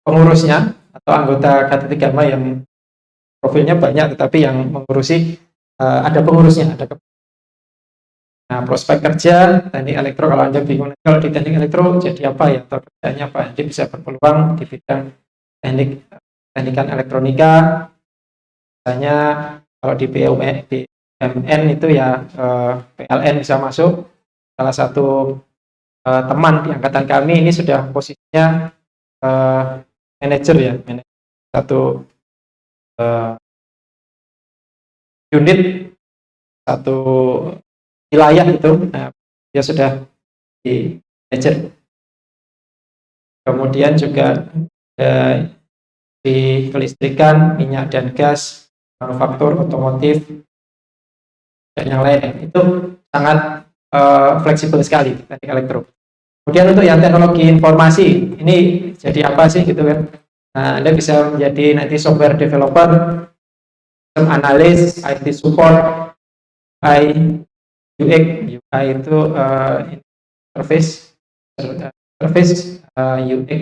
[SPEAKER 1] pengurusnya atau anggota KTT Gama yang profilnya banyak, tetapi yang mengurusi ada pengurusnya, ada. Nah, prospek kerja teknik elektro, kalau Anda bingung kalau di teknik elektro jadi apa ya, atau kerjanya apa, jadi bisa berpeluang di bidang teknikan elektronika. Misalnya kalau di BUMN itu ya PLN bisa masuk. Salah satu teman di angkatan kami ini sudah posisinya manajer ya, satu unit, satu wilayah itu, nah, dia sudah di manajer. Kemudian juga di kelistrikan, minyak dan gas, manufaktur, otomotif, dan yang lain. Itu sangat fleksibel sekali teknik elektro. Kemudian untuk yang teknologi informasi, ini jadi apa sih gitu kan? Nah, Anda bisa menjadi nanti software developer, system analis, IT support, UI itu interface UX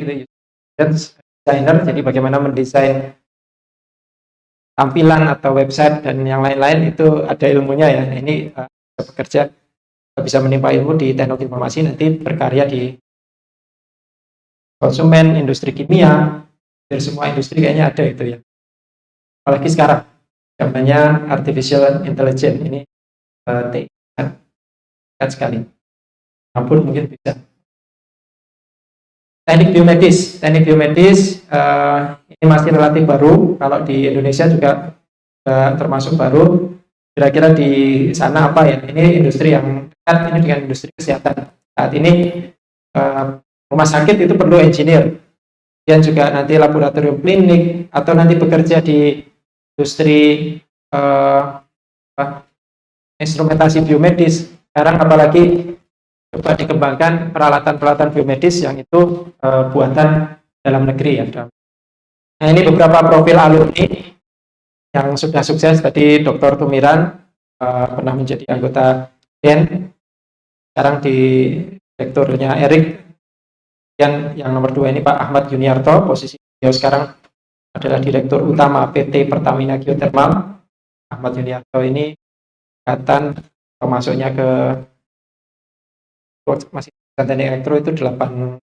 [SPEAKER 1] itu designer, jadi bagaimana mendesain tampilan atau website dan yang lain-lain itu ada ilmunya ya. Nah, ini bekerja bisa menimpa ilmu di teknologi informasi, nanti berkarya di konsumen, industri kimia, dari semua industri kayaknya ada itu ya. Apalagi sekarang namanya artificial intelligence ini TI kan sekali. Ampun mungkin bisa. Teknik biomedis ini masih relatif baru. Kalau di Indonesia juga termasuk baru. Kira-kira di sana apa ya? Ini industri yang dekat ini dengan industri kesehatan. Saat ini rumah sakit itu perlu engineer. Dan juga nanti laboratorium klinik atau nanti bekerja di industri instrumentasi biomedis. Sekarang apalagi coba dikembangkan peralatan-peralatan biomedis yang itu buatan dalam negeri ya. Nah, ini beberapa profil alumni yang sudah sukses. Tadi Dr. Tumiran pernah menjadi anggota BEN, sekarang di direkturnya Erik. Dan yang nomor 2 ini Pak Ahmad Yuniarto, posisi beliau sekarang adalah direktur utama PT Pertamina Geothermal. Ahmad Yuniarto ini angkatan masuknya ke masih teknik elektro itu 87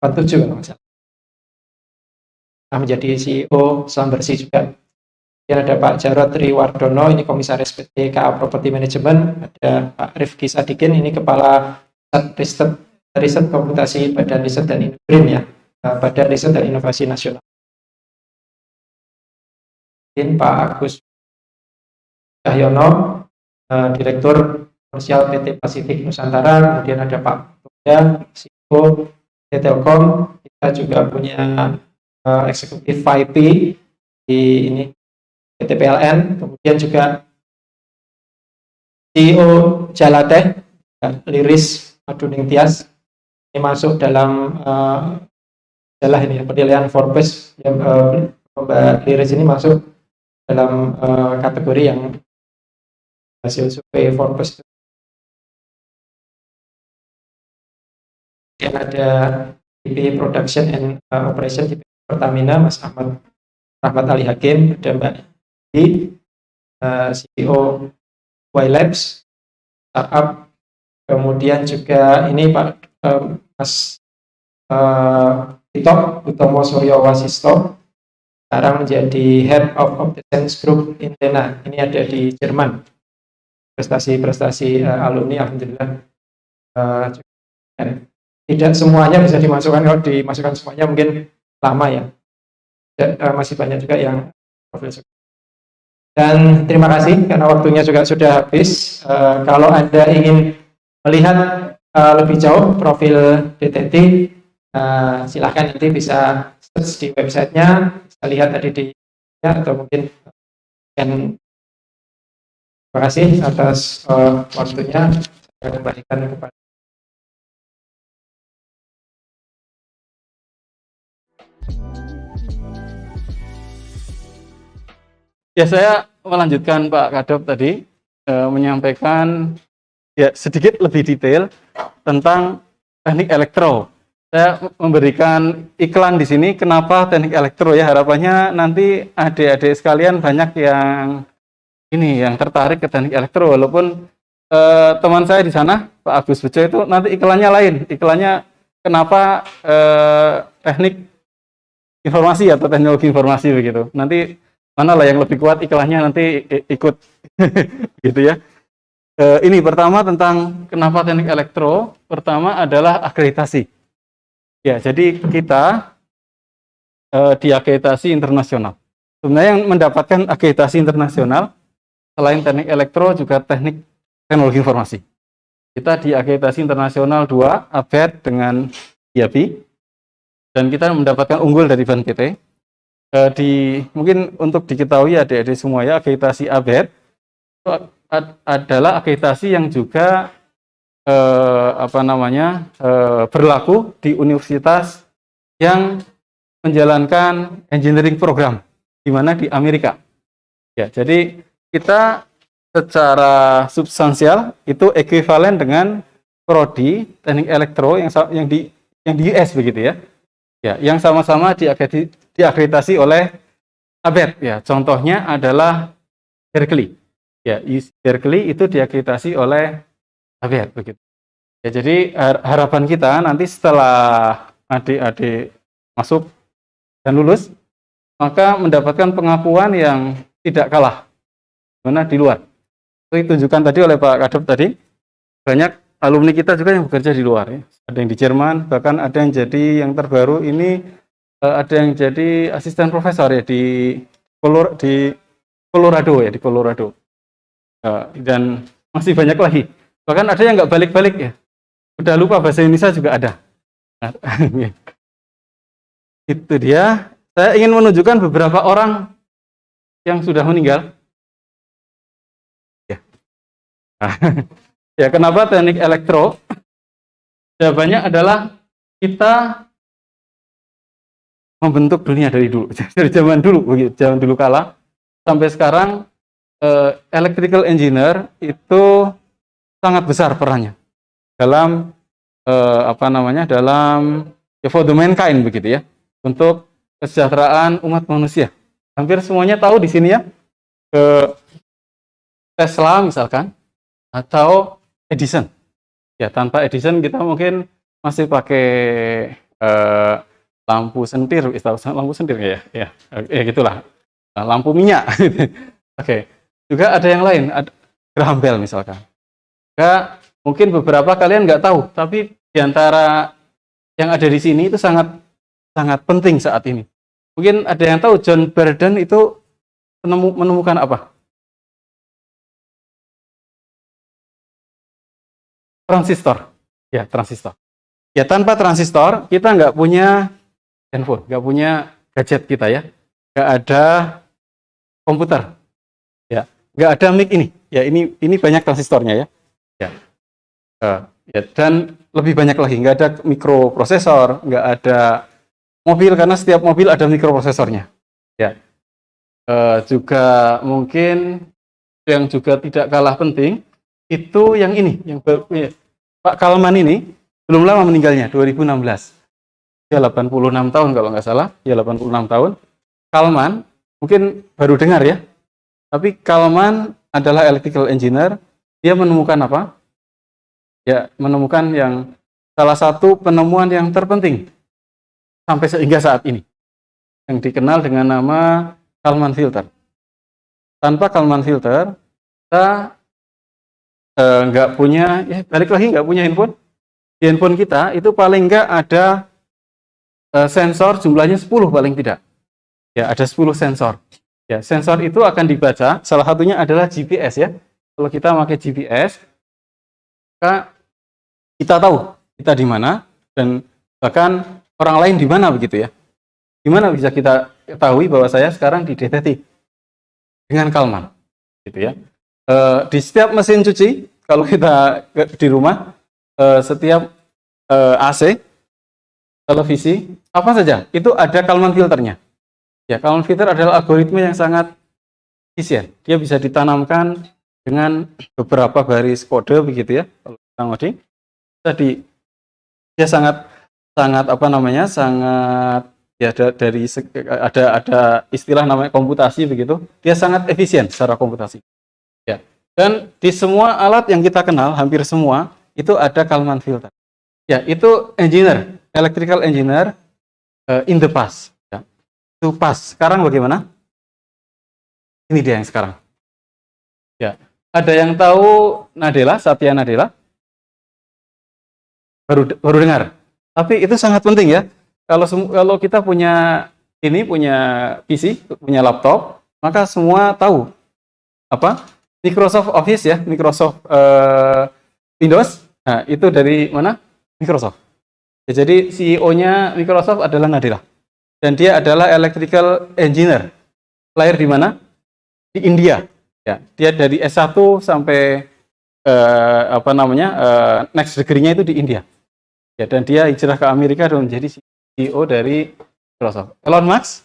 [SPEAKER 1] kalau nggak salah. Nah, menjadi CEO Selam Bersih juga. Kemudian ada Pak Jarod Triwardono, ini komisaris PT KA Property Management. Ada Pak Rifki Sadikin, ini kepala riset komputasi Badan Riset dan Inovasi ya, Badan Riset dan Inovasi Nasional. Ini Pak Agus Cahyono, Direktur Komersial PT Pasifik Nusantara. Kemudian ada Pak Toga, CEO Telkom. Kita juga punya eksekutif VIP di ini PT PLN. Kemudian juga CEO Jalateh, Liris Maduning Tias. Ini masuk dalam ini ya, penilaian Forbes yang Mbak Liris ini masuk dalam kategori yang hasil survei Forbes. Kemudian ada VP Production and Operation di Pertamina, Mas Rahmat Ali Hakim. Ada Mbak Di, CEO Y Labs startup. Kemudian juga ini Pak Mas Tito Utomo Suryo Wasisto, sekarang menjadi Head of Opticians Group Intena. Ini ada di Jerman. Prestasi-prestasi alumni alhamdulillah. Tidak semuanya bisa dimasukkan, kalau dimasukkan semuanya mungkin lama ya. Masih banyak juga yang profil. Dan terima kasih karena waktunya juga sudah habis. Kalau Anda ingin melihat lebih jauh profil DTT, silahkan nanti bisa search di websitenya, bisa lihat tadi di ya, atau mungkin terima kasih atas waktunya. Saya kembalikan kepada
[SPEAKER 2] ya. Saya melanjutkan Pak Kadop tadi menyampaikan ya sedikit lebih detail tentang teknik elektro. Saya memberikan iklan di sini kenapa teknik elektro ya, harapannya nanti adik-adik sekalian banyak yang tertarik ke teknik elektro, walaupun teman saya di sana Pak Agus Bejo itu nanti iklannya lain, iklannya kenapa teknik informasi atau teknologi informasi begitu. Nanti mana lah yang lebih kuat iklannya, nanti ikut gitu ya. Ini pertama tentang kenapa teknik elektro. Pertama adalah akreditasi. Ya, jadi kita diakreditasi internasional. Sebenarnya yang mendapatkan akreditasi internasional selain teknik elektro juga teknik teknologi informasi. Kita diakreditasi internasional 2, ABET dengan IABI, dan kita mendapatkan unggul dari BNPT. Mungkin untuk diketahui adik-adik semua ya, akreditasi ABET itu adalah akreditasi yang juga berlaku di universitas yang menjalankan engineering program di mana di Amerika. Ya, jadi kita secara substansial itu ekuivalen dengan prodi teknik elektro yang di US begitu ya. Ya, yang sama-sama diakreditasi oleh abet ya. Contohnya adalah Berkeley. Ya, Berkeley itu diakreditasi oleh abet begitu. Ya, jadi harapan kita nanti setelah adik-adik masuk dan lulus, maka mendapatkan pengakuan yang tidak kalah mana di luar. Itu ditunjukkan tadi oleh Pak Kadep tadi, banyak alumni kita juga yang bekerja di luar ya. Ada yang di Jerman, bahkan ada yang jadi yang terbaru ini ada yang jadi asisten profesor ya di Colorado ya, di Colorado. Dan masih banyak lagi. Bahkan ada yang nggak balik-balik ya. Udah lupa bahasa Indonesia juga ada. Nah, itu dia. Saya ingin menunjukkan beberapa orang yang sudah meninggal. Ya, ya kenapa teknik elektro? Jawabannya adalah kita membentuk dunia dari dulu, dari zaman dulu, zaman dulu kala sampai sekarang. Electrical engineer itu sangat besar perannya dalam dalam for the mankind begitu ya, untuk kesejahteraan umat manusia. Hampir semuanya tahu di sini ya, Tesla misalkan atau Edison. Ya, tanpa Edison kita mungkin masih pakai lampu sentir, lampu sentir ya gitulah, lampu minyak. Oke. Juga ada yang lain, ada Graham Bell misalkan. Juga mungkin beberapa kalian nggak tahu, tapi diantara yang ada di sini itu sangat penting saat ini. Mungkin ada yang tahu John Braden itu menemukan apa? Transistor. Ya, transistor. Ya, tanpa transistor kita nggak punya handphone, nggak punya gadget kita ya, nggak ada komputer. Ya, nggak ada mic ini. Ya, ini banyak transistornya ya. Ya, dan lebih banyak lagi, nggak ada mikroprosesor, nggak ada mobil karena setiap mobil ada mikroprosesornya. Ya, juga mungkin yang juga tidak kalah penting itu yang ini, yang Pak Kalman ini belum lama meninggalnya, 2016. Ya 86 tahun kalau nggak salah, ya 86 tahun. Kalman mungkin baru dengar ya. Tapi Kalman adalah electrical engineer. Dia menemukan apa? Ya, menemukan yang salah satu penemuan yang terpenting sampai sehingga saat ini, yang dikenal dengan nama Kalman filter. Tanpa Kalman filter, kita nggak punya, ya balik lagi nggak punya handphone. Di handphone kita itu paling nggak ada sensor jumlahnya 10 paling tidak. Ya, ada 10 sensor. Ya, sensor itu akan dibaca, salah satunya adalah GPS ya. Kalau kita pakai GPS, maka kita tahu kita di mana dan bahkan orang lain di mana begitu ya. Di mana bisa kita ketahui bahwa saya sekarang di DTT dengan Kalman, gitu ya. Di setiap mesin cuci, kalau kita di rumah, setiap AC, televisi, apa saja, itu ada Kalman filternya. Ya, Kalman filter adalah algoritma yang sangat efisien. Dia bisa ditanamkan dengan beberapa baris kode begitu ya. Kalau kita ngoding, tadi dia sangat ya dari ada istilah namanya komputasi begitu. Dia sangat efisien secara komputasi. Ya. Dan di semua alat yang kita kenal, hampir semua itu ada Kalman filter. Ya, itu engineer, electrical engineer in the past. Itu pas. Sekarang bagaimana? Ini dia yang sekarang. Ya, ada yang tahu Nadella, Satya Nadella? Baru dengar. Tapi itu sangat penting ya. Kalau kita punya PC, punya laptop, maka semua tahu apa? Microsoft Office ya, Microsoft Windows. Nah, itu dari mana? Microsoft. Ya, jadi CEO-nya Microsoft adalah Nadella. Dan dia adalah electrical engineer. Lahir di mana? Di India. Ya, dia dari S1 sampai next degree-nya itu di India. Ya, dan dia hijrah ke Amerika dan menjadi CEO dari Microsoft. Elon Musk,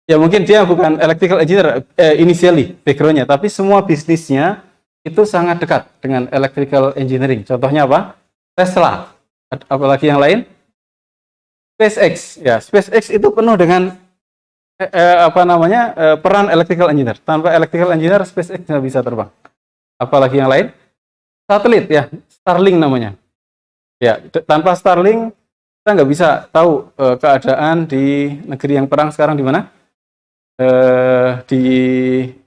[SPEAKER 2] ya mungkin dia bukan electrical engineer initially background-nya, tapi semua bisnisnya itu sangat dekat dengan electrical engineering. Contohnya apa? Tesla. Apalagi yang lain? SpaceX, ya SpaceX itu penuh dengan apa namanya peran electrical engineer. Tanpa electrical engineer SpaceX nggak bisa terbang. Apalagi yang lain, satelit ya, Starlink namanya. Ya, tanpa Starlink kita nggak bisa tahu keadaan di negeri yang perang sekarang di mana, di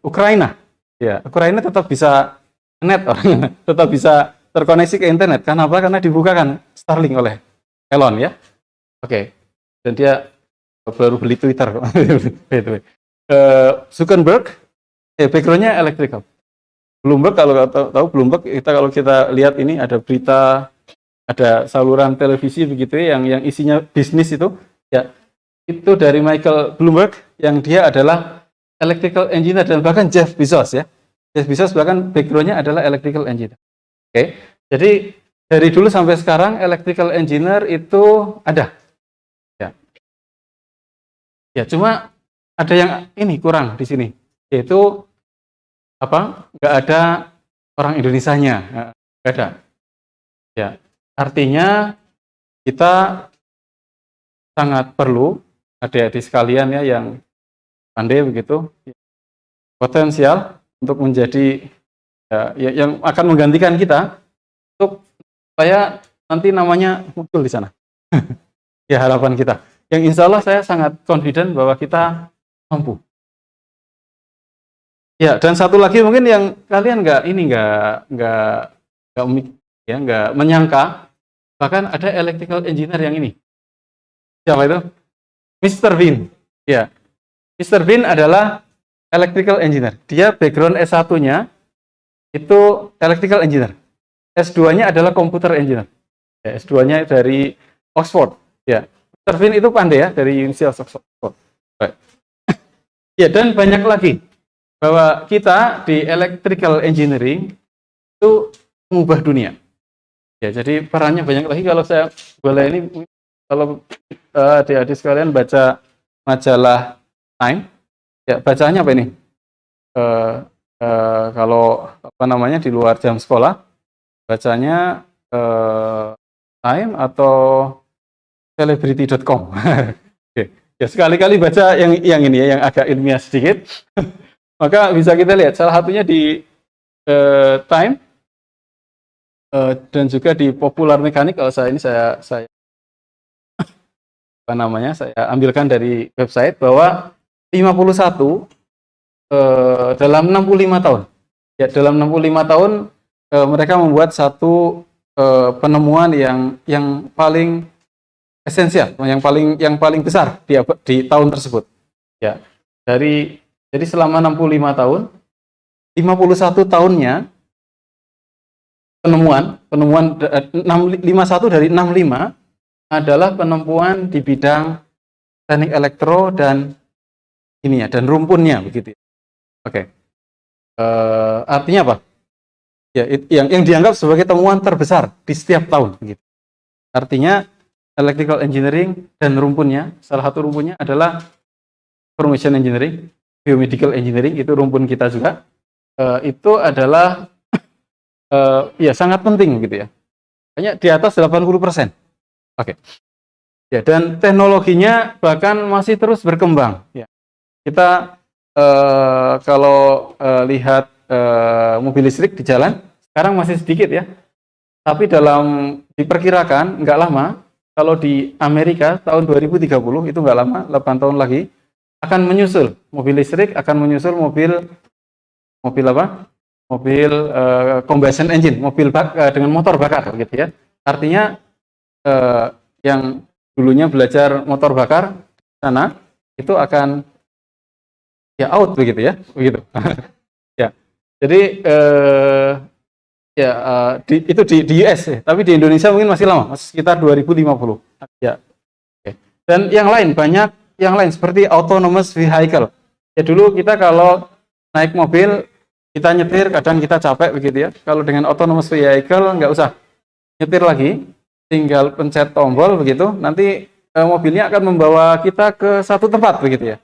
[SPEAKER 2] Ukraina. Ya, Ukraina tetap bisa net orang, tetap bisa terkoneksi ke internet. Karena apa? Karena dibukakan Starlink oleh Elon ya. Oke, dan dia baru beli Twitter kok. Zuckerberg, backgroundnya electrical. Bloomberg, kalau tahu Bloomberg, kalau kita lihat ini ada berita, ada saluran televisi begitu ya, yang isinya bisnis itu, ya itu dari Michael Bloomberg, yang dia adalah electrical engineer, dan bahkan Jeff Bezos ya. Jeff Bezos bahkan backgroundnya adalah electrical engineer. Oke, jadi dari dulu sampai sekarang electrical engineer itu ada. Ya, cuma ada yang ini kurang di sini, yaitu apa? Nggak ada orang Indonesianya, nggak ada. Ya, artinya kita sangat perlu adik-adik sekalian ya yang pandai begitu, potensial untuk menjadi ya, yang akan menggantikan kita untuk supaya nanti namanya muncul di sana. Ya, harapan kita. Yang insya Allah saya sangat confident bahwa kita mampu. Ya, dan satu lagi mungkin yang kalian nggak menyangka, bahkan ada electrical engineer yang ini. Siapa itu? Mr. Bean. Ya, Mr. Bean adalah electrical engineer. Dia background S1-nya itu electrical engineer. S2-nya adalah computer engineer. Ya, S2-nya dari Oxford. Ya. Mr. Bean itu pandai ya, dari University of Oxford. Ya, dan banyak lagi bahwa kita di electrical engineering itu mengubah dunia. Ya, jadi perannya banyak lagi. Kalau saya boleh ini, kalau adik-adik sekalian baca majalah Time, ya bacanya apa ini? Kalau apa namanya di luar jam sekolah, bacanya Time atau celebrity.com. Oke. Ya, sekali-kali baca yang ini ya, yang agak ilmiah sedikit. Maka bisa kita lihat salah satunya di Time dan juga di Popular Mechanic. Kalau saya apa namanya, saya ambilkan dari website bahwa 51 dalam 65 tahun. Ya, dalam 65 tahun mereka membuat satu penemuan yang paling esensial, yang paling besar di tahun tersebut. Ya, jadi selama 65 tahun, 51 tahunnya penemuan 51 dari 65 adalah penemuan di bidang teknik elektro dan ini ya, dan rumpunnya begitu. Oke. Artinya apa? Ya, yang dianggap sebagai temuan terbesar di setiap tahun begitu. Artinya electrical engineering dan rumpunnya, salah satu rumpunnya adalah information engineering, biomedical engineering, itu rumpun kita juga. Itu adalah ya sangat penting gitu ya. Hanya di atas 80%. Oke. Ya, dan teknologinya bahkan masih terus berkembang ya. Kita kalau lihat mobil listrik di jalan sekarang masih sedikit ya. Tapi diperkirakan nggak lama, kalau di Amerika tahun 2030 itu nggak lama, 8 tahun lagi akan menyusul mobil listrik, akan menyusul mobil apa? Mobil combustion engine, mobil dengan motor bakar gitu ya. Artinya yang dulunya belajar motor bakar sana itu akan ya out begitu ya, begitu. Ya. Jadi itu di US ya, tapi di Indonesia mungkin masih lama, masih sekitar 2050. Ya. Oke. Dan yang lain banyak, yang lain seperti autonomous vehicle. Ya dulu kita kalau naik mobil kita nyetir, kadang kita capek begitu ya. Kalau dengan autonomous vehicle nggak usah nyetir lagi, tinggal pencet tombol begitu, nanti mobilnya akan membawa kita ke satu tempat begitu ya.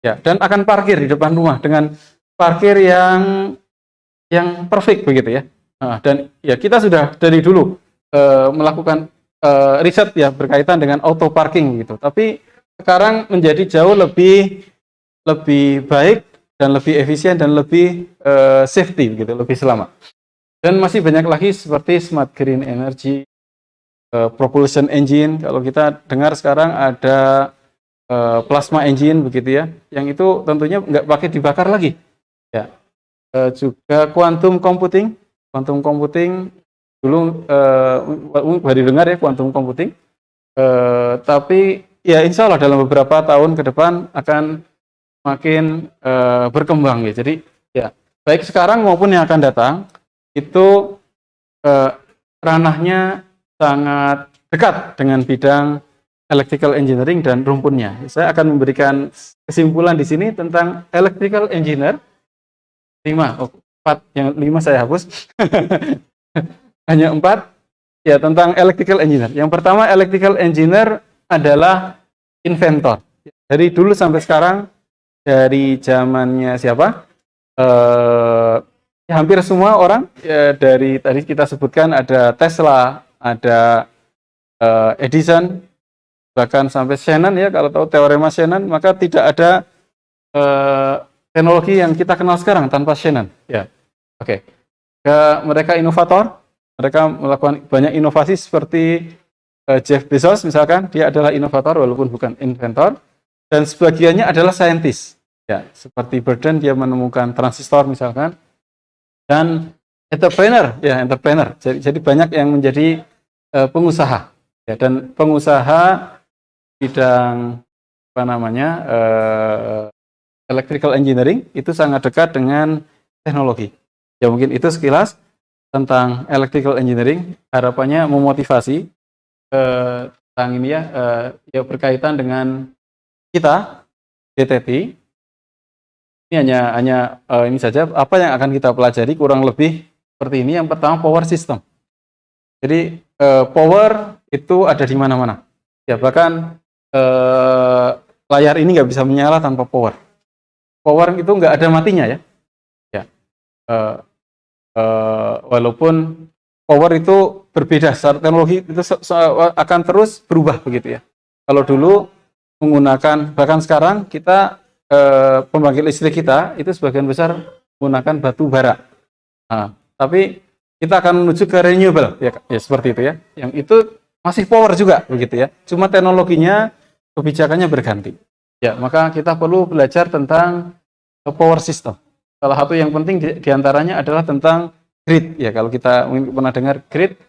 [SPEAKER 2] Ya, dan akan parkir di depan rumah dengan parkir yang perfect begitu ya. Nah, dan ya kita sudah dari dulu melakukan riset ya berkaitan dengan auto parking gitu. Tapi sekarang menjadi jauh lebih lebih baik dan lebih efisien dan lebih safety gitu, lebih selamat. Dan masih banyak lagi seperti smart green energy, propulsion engine. Kalau kita dengar sekarang ada plasma engine begitu ya, yang itu tentunya nggak pakai dibakar lagi. Ya, juga quantum computing. Quantum computing dulu baru dengar ya quantum computing. Tapi ya insya Allah dalam beberapa tahun ke depan akan makin berkembang ya. Jadi ya baik sekarang maupun yang akan datang itu ranahnya sangat dekat dengan bidang electrical engineering dan rumpunnya. Saya akan memberikan kesimpulan di sini tentang electrical engineer 4, yang 5 saya hapus. Hanya 4 ya tentang electrical engineer. Yang pertama, electrical engineer adalah inventor. Dari dulu sampai sekarang, dari zamannya siapa? Hampir semua orang dari tadi kita sebutkan ada Tesla, ada Edison, bahkan sampai Shannon ya, kalau tahu teorema Shannon, maka tidak ada teknologi yang kita kenal sekarang tanpa Shannon. Ya, oke. Mereka inovator, mereka melakukan banyak inovasi seperti Jeff Bezos misalkan, dia adalah inovator walaupun bukan inventor, dan sebagiannya adalah saintis. Ya, seperti Burden dia menemukan transistor misalkan, dan entrepreneur, ya entrepreneur. Jadi banyak yang menjadi pengusaha, ya, dan pengusaha bidang apa namanya electrical engineering itu sangat dekat dengan teknologi. Ya mungkin itu sekilas tentang electrical engineering. Harapannya memotivasi tentang ini ya, ya berkaitan dengan kita DTT. Ini hanya ini saja apa yang akan kita pelajari kurang lebih seperti ini. Yang pertama power system. Jadi power itu ada di mana-mana. Ya bahkan layar ini nggak bisa menyala tanpa power. Power itu nggak ada matinya ya. Ya. Walaupun power itu berbeda, secara teknologi itu akan terus berubah begitu ya. Kalau dulu menggunakan, bahkan sekarang kita pembangkit listrik kita itu sebagian besar menggunakan batu bara. Nah, tapi kita akan menuju ke renewable ya seperti itu ya. Yang itu masih power juga begitu ya. Cuma teknologinya, kebijakannya berganti. Ya, maka kita perlu belajar tentang power system. Salah satu yang penting diantaranya adalah tentang grid. Ya, kalau kita pernah dengar grid,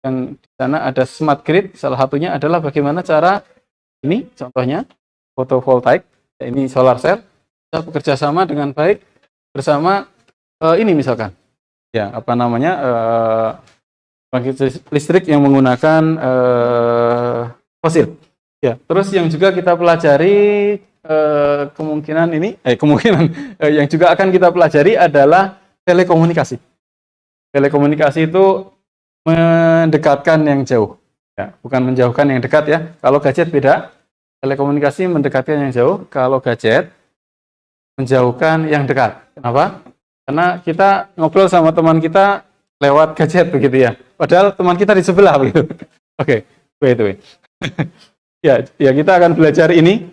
[SPEAKER 2] yang di sana ada smart grid. Salah satunya adalah bagaimana cara ini, contohnya photovoltaik. Ya, ini solar cell. Kita bekerja sama dengan baik bersama ini misalkan, ya apa namanya pembangkit listrik yang menggunakan fosil. Ya, terus yang juga kita pelajari kemungkinan yang juga akan kita pelajari adalah telekomunikasi. Telekomunikasi itu mendekatkan yang jauh, ya, bukan menjauhkan yang dekat ya. Kalau gadget beda, telekomunikasi mendekatkan yang jauh. Kalau gadget menjauhkan yang dekat. Kenapa? Karena kita ngobrol sama teman kita lewat gadget begitu ya. Padahal teman kita di sebelah begitu. Oke, wait. Ya, kita akan belajar ini.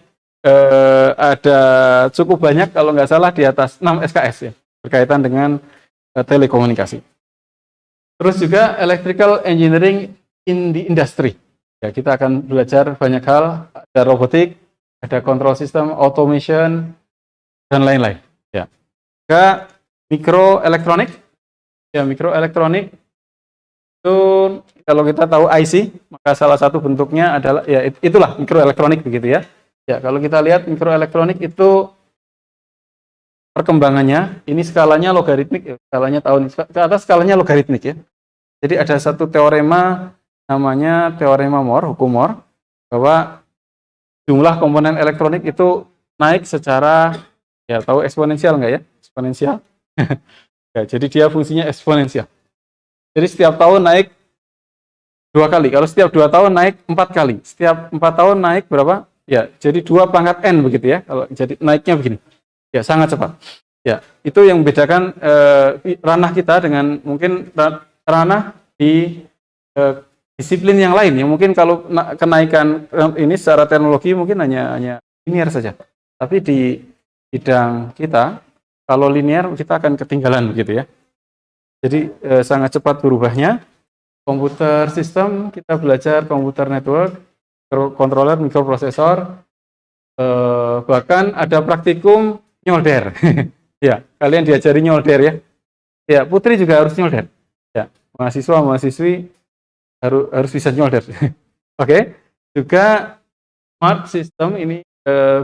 [SPEAKER 2] Ada cukup banyak, kalau nggak salah di atas 6 SKS ya, berkaitan dengan telekomunikasi. Terus juga electrical engineering in the industry. Ya, kita akan belajar banyak hal, ada robotik, ada control system, automation, dan lain-lain. Ya. Juga mikroelektronik. Ya, mikroelektronik itu kalau kita tahu IC, maka salah satu bentuknya adalah ya itulah mikroelektronik begitu ya. Ya, kalau kita lihat mikroelektronik itu perkembangannya, ini skalanya logaritmik, ya, skalanya tahun ke atas skalanya logaritmik ya. Jadi ada satu teorema namanya teorema Moore, hukum Moore, bahwa jumlah komponen elektronik itu naik secara, ya tahu eksponensial nggak ya? Eksponensial. Ya, jadi dia fungsinya eksponensial. Jadi setiap tahun naik 2 kali. Kalau setiap 2 tahun naik 4 kali. Setiap 4 tahun naik berapa? Ya, jadi 2 pangkat N begitu ya. Kalau jadi naiknya begini. Ya, sangat cepat. Ya, itu yang membedakan ranah kita dengan mungkin ranah di disiplin yang lain. Yang mungkin kalau kenaikan ini secara teknologi mungkin hanya linear saja. Tapi di bidang kita, kalau linear kita akan ketinggalan begitu ya. Jadi sangat cepat berubahnya. Komputer sistem kita belajar komputer network, controller, mikroprosesor, bahkan ada praktikum nyolder. Ya, kalian diajari nyolder ya. Ya, Putri juga harus nyolder. Ya, mahasiswa-mahasiswi harus bisa nyolder. Oke. Juga smart system ini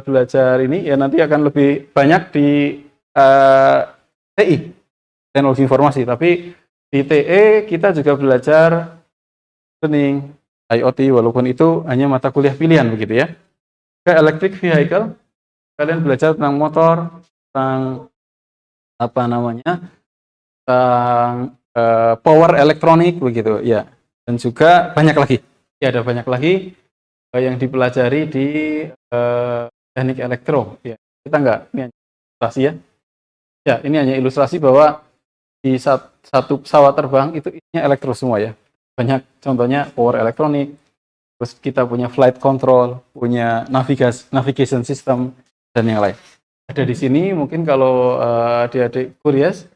[SPEAKER 2] belajar ini ya nanti akan lebih banyak di TI, teknologi informasi, tapi di TE kita juga belajar learning IoT walaupun itu hanya mata kuliah pilihan begitu ya. Ke electric vehicle kalian belajar tentang motor, tentang apa namanya? Tentang power elektronik begitu ya. Dan juga banyak lagi. Ya, ada banyak lagi yang dipelajari di teknik elektro ya. Kita enggak ini hanya ilustrasi ya. Ya, ini hanya ilustrasi bahwa di satu pesawat terbang itu isinya elektro semua ya. Banyak contohnya power elektronik, terus kita punya flight control, punya navigation system dan yang lain. Ada di sini mungkin kalau adik-adik curious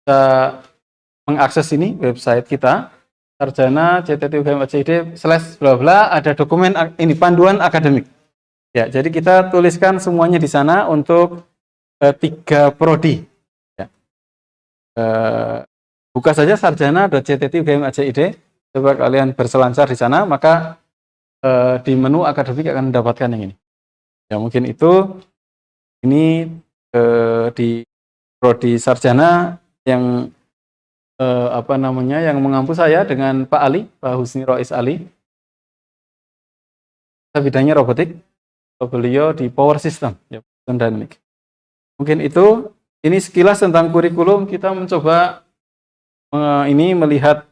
[SPEAKER 2] bisa mengakses ini website kita sarjana CTT/UGM/ACID /bla bla, ada dokumen ini panduan akademik. Ya, jadi kita tuliskan semuanya di sana untuk 3 prodi. Ya. Buka saja sarjana.ctt/UGM/ACID, coba kalian berselancar di sana, maka di menu akademik akan mendapatkan yang ini. Ya, mungkin itu ini di prodi sarjana yang apa namanya yang mengampu saya dengan Pak Ali, Pak Husni Rois Ali. Saya bidangnya robotik, beliau di power system, ya, dynamic. Mungkin itu, ini sekilas tentang kurikulum. Kita mencoba ini melihat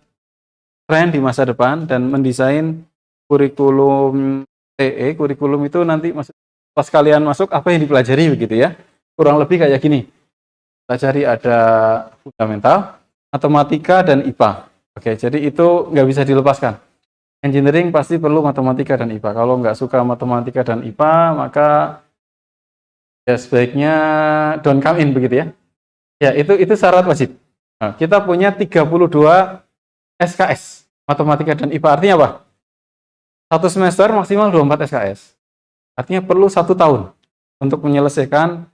[SPEAKER 2] tren di masa depan dan mendesain kurikulum TE. Kurikulum itu nanti pas kalian masuk apa yang dipelajari begitu ya. Kurang lebih kayak gini. Pelajari ada fundamental, matematika, dan IPA. Oke, jadi itu nggak bisa dilepaskan. Engineering pasti perlu matematika dan IPA. Kalau nggak suka matematika dan IPA, maka ya sebaiknya don't come in begitu ya. Ya, itu syarat wajib. Nah, kita punya 32 SKS, matematika dan IPA. Artinya apa? Satu semester maksimal 24 SKS. Artinya perlu 1 tahun untuk menyelesaikan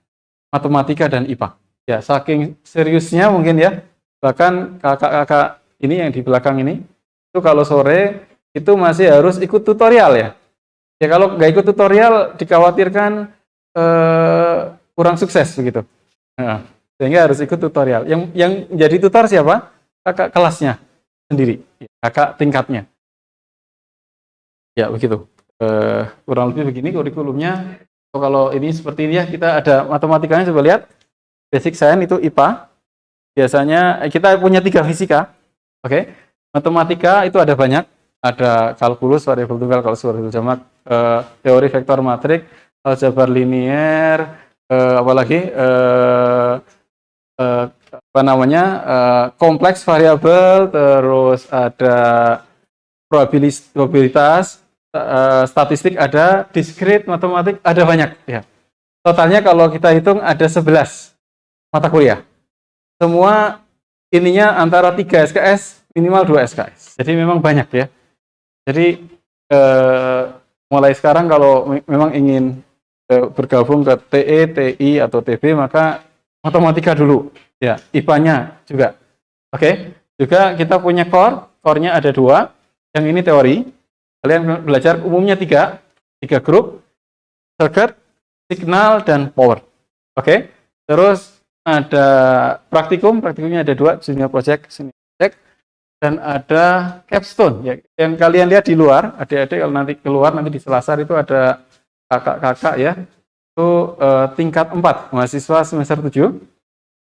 [SPEAKER 2] matematika dan IPA. Ya, saking seriusnya mungkin ya. Bahkan kakak-kakak ini yang di belakang ini, itu kalau sore itu masih harus ikut tutorial ya. Ya kalau nggak ikut tutorial dikhawatirkan kurang sukses begitu. Nah, sehingga harus ikut tutorial. Yang jadi tutor siapa? Kakak kelasnya sendiri, kakak tingkatnya. Ya begitu. Kurang lebih begini kurikulumnya. Kalau ini seperti ini ya, kita ada matematikanya, coba lihat. Basic Science itu IPA. Biasanya kita punya 3 fisika, oke. Matematika itu ada banyak, ada kalkulus, variabel tunggal, kalkulus, variabel jamak, teori vektor matrik, aljabar linier, apalagi apa namanya kompleks variabel, terus ada probabilitas, statistik ada, discrete matematik ada banyak ya. Totalnya kalau kita hitung ada 11 mata kuliah. Semua ininya antara 3 SKS, minimal 2 SKS. Jadi memang banyak ya. Jadi mulai sekarang kalau memang ingin bergabung ke TE, TI, atau TB, maka matematika dulu. Ya, IPA-nya juga. Oke. Juga kita punya core-nya ada 2. Yang ini teori. Kalian belajar umumnya 3 grup, circuit, signal, dan power. Oke. Terus ada praktikumnya ada 2, junior project, senior project, dan ada capstone ya, yang kalian lihat di luar, adik-adik kalau nanti keluar nanti di Selasar itu ada kakak-kakak ya, itu tingkat 4, mahasiswa semester 7,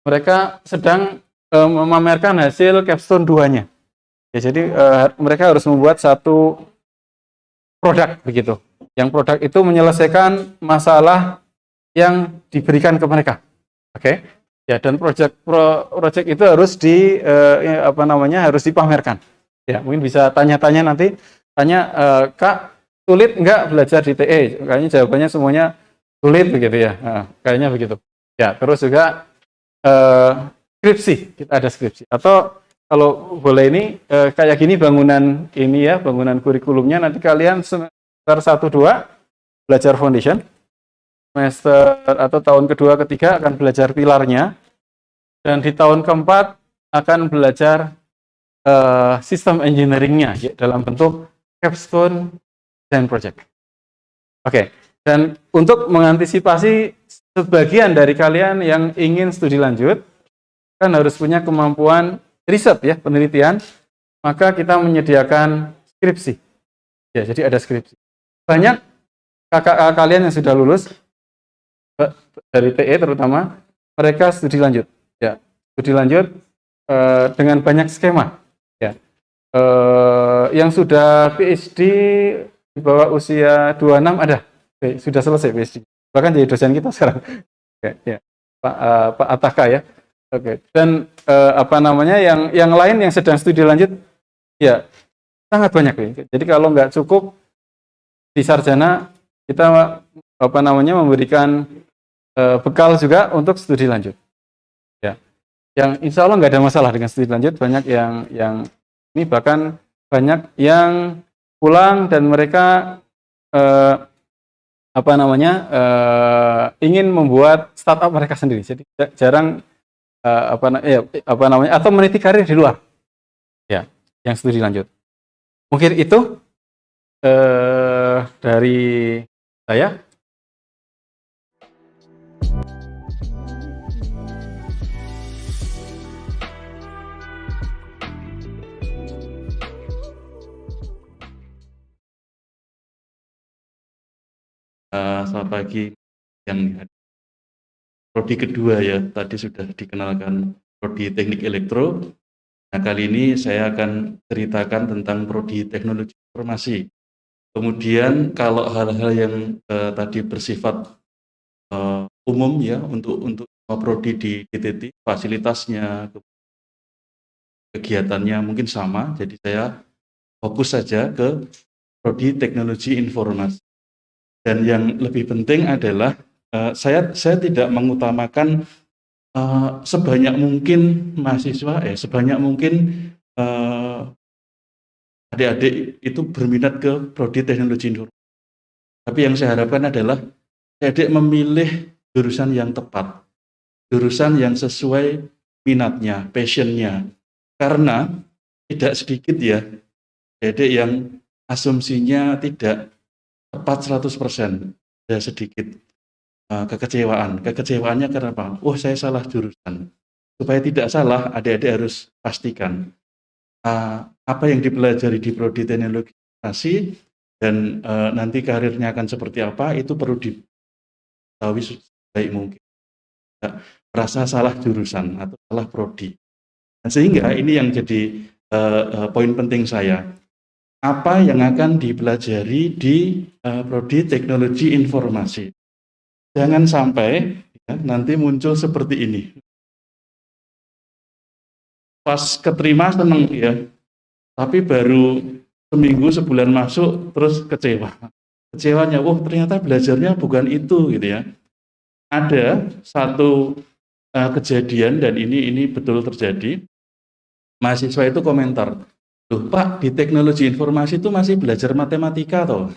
[SPEAKER 2] mereka sedang memamerkan hasil capstone 2-nya ya, jadi mereka harus membuat satu produk begitu, yang produk itu menyelesaikan masalah yang diberikan ke mereka. Oke. Ya, dan project itu harus harus dipamerkan. Ya, mungkin bisa tanya-tanya nanti, Kak, sulit enggak belajar di TE? Kayaknya jawabannya semuanya sulit begitu ya. Nah, kayaknya begitu. Ya, terus juga skripsi, kita ada skripsi. Atau kalau boleh ini kayak gini bangunan ini ya, bangunan kurikulumnya nanti kalian semester 1-2 belajar foundation, semester atau tahun kedua ketiga akan belajar pilarnya, dan di tahun keempat akan belajar sistem engineering-nya ya, dalam bentuk capstone dan project. Oke, dan untuk mengantisipasi sebagian dari kalian yang ingin studi lanjut, kan harus punya kemampuan riset ya, penelitian, maka kita menyediakan skripsi. Ya, jadi ada skripsi. Banyak kakak-kakak kalian yang sudah lulus, dari TE terutama, mereka studi lanjut. Ya, studi lanjut dengan banyak skema. Ya, yang sudah PhD di bawah usia 26 ada, sudah selesai PhD. Bahkan jadi dosen kita sekarang. Oke, ya, Pak Ataka ya. Oke, dan yang lain yang sedang studi lanjut, ya sangat banyak ya. Jadi kalau nggak cukup di sarjana, kita memberikan bekal juga untuk studi lanjut. Ya, yang insya Allah nggak ada masalah dengan studi lanjut. Banyak yang ini, bahkan banyak yang pulang dan mereka ingin membuat startup mereka sendiri. Jadi jarang atau meniti karir di luar. Ya, yang studi lanjut. Mungkin itu dari saya.
[SPEAKER 3] Selamat pagi yang prodi kedua ya, tadi sudah dikenalkan prodi teknik elektro. Nah, kali ini saya akan ceritakan tentang prodi teknologi informasi. Kemudian kalau hal-hal yang tadi bersifat umum ya, untuk prodi di DTT, fasilitasnya, kegiatannya mungkin sama, jadi saya fokus saja ke prodi teknologi informasi. Dan yang lebih penting adalah saya tidak mengutamakan sebanyak mungkin mahasiswa, sebanyak mungkin adik-adik itu berminat ke prodi teknologi informasi. Tapi yang saya harapkan adalah adik memilih jurusan yang tepat, jurusan yang sesuai minatnya, passionnya. Karena tidak sedikit ya adik yang asumsinya tidak tepat 100%, ada sedikit kekecewaan. Kekecewaannya karena apa? Oh, saya salah jurusan. Supaya tidak salah, adik-adik harus pastikan apa yang dipelajari di prodi teknologi informasi dan nanti karirnya akan seperti apa, itu perlu diketahui sebaik mungkin. Tidak merasa salah jurusan atau salah prodi. Nah, sehingga ini yang jadi poin penting saya. Apa yang akan dipelajari di prodi teknologi informasi. Jangan sampai ya, nanti muncul seperti ini. Pas keterima senang ya, tapi baru seminggu sebulan masuk terus kecewa. Kecewanya, ternyata belajarnya bukan itu gitu ya. Ada satu kejadian dan ini betul terjadi. Mahasiswa itu komentar, "Loh Pak, di teknologi informasi itu masih belajar matematika toh?"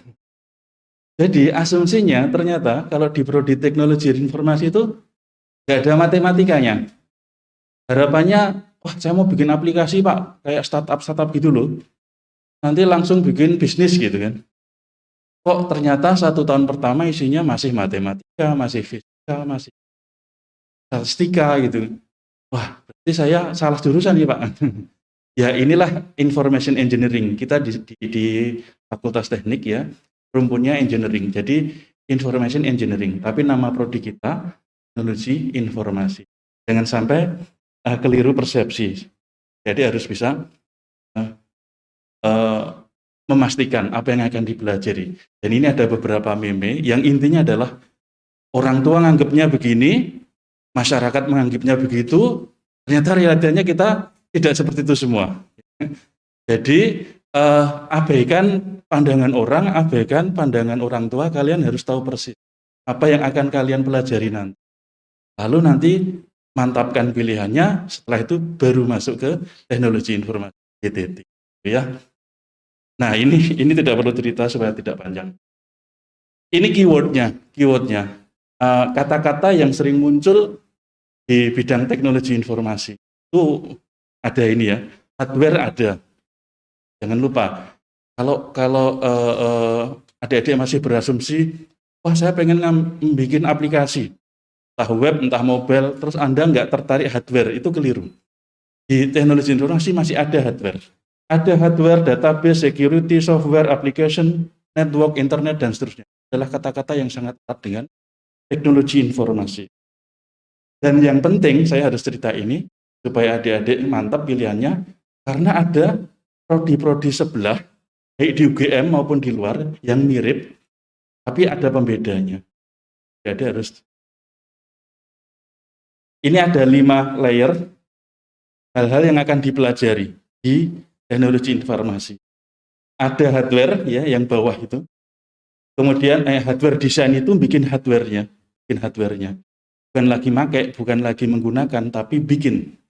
[SPEAKER 3] Jadi asumsinya ternyata kalau di prodi teknologi informasi itu nggak ada matematikanya. Harapannya, wah saya mau bikin aplikasi Pak, kayak startup gitu loh. Nanti langsung bikin bisnis gitu kan. Kok ternyata 1 tahun pertama isinya masih matematika, masih fisika, masih statistika gitu. Wah, berarti saya salah jurusan nih Pak. Ya inilah information engineering. Kita di Fakultas Teknik ya, rumpunnya engineering. Jadi information engineering. Tapi nama prodi kita teknologi informasi. Jangan sampai keliru persepsi. Jadi harus bisa memastikan apa yang akan dipelajari. Dan ini ada beberapa meme yang intinya adalah orang tua menganggapnya begini, masyarakat menganggapnya begitu, ternyata realitanya kita tidak seperti itu semua. Jadi abaikan pandangan orang, abaikan pandangan orang tua, kalian harus tahu persis apa yang akan kalian pelajari nanti. Lalu nanti mantapkan pilihannya, setelah itu baru masuk ke teknologi informasi GTT, ya. Nah, ini tidak perlu cerita supaya tidak panjang. Ini keywordnya. Kata-kata yang sering muncul di bidang teknologi informasi itu ada ini ya, hardware ada. Jangan lupa, kalau adik-adik masih berasumsi, wah saya pengen bikin aplikasi, entah web, entah mobile, terus Anda nggak tertarik hardware, itu keliru. Di teknologi informasi masih ada hardware. Ada hardware, database, security, software, application, network, internet, dan seterusnya. Adalah kata-kata yang sangat erat dengan teknologi informasi. Dan yang penting, saya harus cerita ini, supaya adik-adik mantap pilihannya, karena ada prodi-prodi sebelah, baik di UGM maupun di luar, yang mirip, tapi ada pembedanya. Jadi harus. Ini ada 5 layer, hal-hal yang akan dipelajari di teknologi informasi. Ada hardware, ya, yang bawah itu. Kemudian hardware design itu bikin hardware-nya. Bukan lagi pakai, bukan lagi menggunakan, tapi bikin.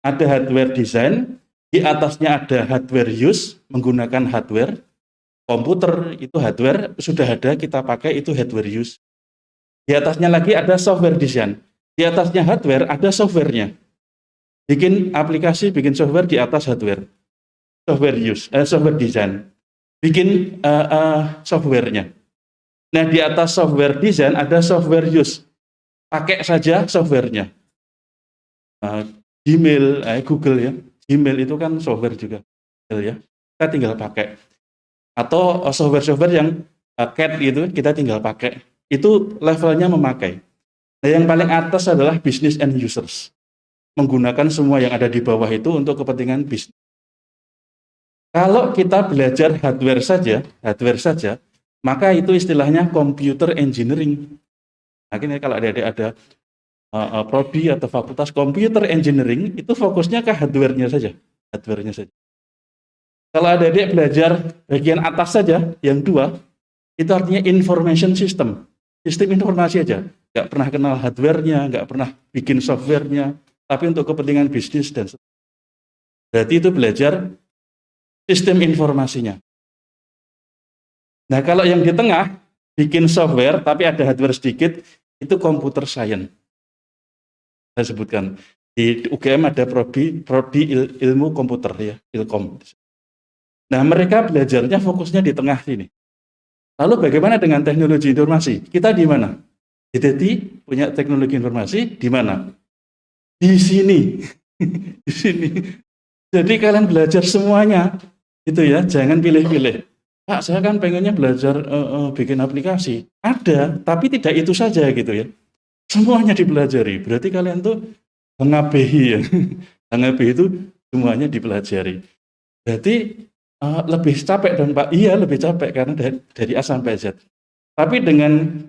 [SPEAKER 3] Ada hardware design, di atasnya ada hardware use, menggunakan hardware. Komputer itu hardware, sudah ada, kita pakai, itu hardware use. Di atasnya lagi ada software design. Di atasnya hardware, ada software-nya. Bikin aplikasi, bikin software di atas hardware. Software design. Bikin software-nya. Nah, di atas software design ada software use. Pakai saja software-nya. Gmail, Google ya. Gmail itu kan software juga. Ya. Kita tinggal pakai. Atau software-software yang CAT gitu, kita tinggal pakai. Itu levelnya memakai. Nah, yang paling atas adalah business and users. Menggunakan semua yang ada di bawah itu untuk kepentingan bisnis. Kalau kita belajar hardware saja, maka itu istilahnya computer engineering. Nah, ini kalau ada prodi atau fakultas computer engineering, itu fokusnya ke hardware-nya saja. Kalau adik-adik belajar bagian atas saja, yang 2, itu artinya information system. Sistem informasi aja. Nggak pernah kenal hardware-nya, nggak pernah bikin software-nya, tapi untuk kepentingan bisnis dan berarti itu belajar sistem informasinya. Nah, kalau yang di tengah, bikin software, tapi ada hardware sedikit, itu computer science. Saya sebutkan, di UGM ada prodi ilmu komputer, ya, Ilkom. Nah, mereka belajarnya fokusnya di tengah sini. Lalu bagaimana dengan teknologi informasi? Kita di mana? GTT punya teknologi informasi di mana? Di sini. Di sini. Jadi kalian belajar semuanya, gitu ya, jangan pilih-pilih. Pak, saya kan pengennya belajar bikin aplikasi. Ada, tapi tidak itu saja gitu ya. Semuanya dipelajari. Berarti kalian tuh HNGBI ya. HNGBI itu semuanya dipelajari. Berarti lebih capek dong Pak? Iya, lebih capek karena dari A sampai Z. Tapi dengan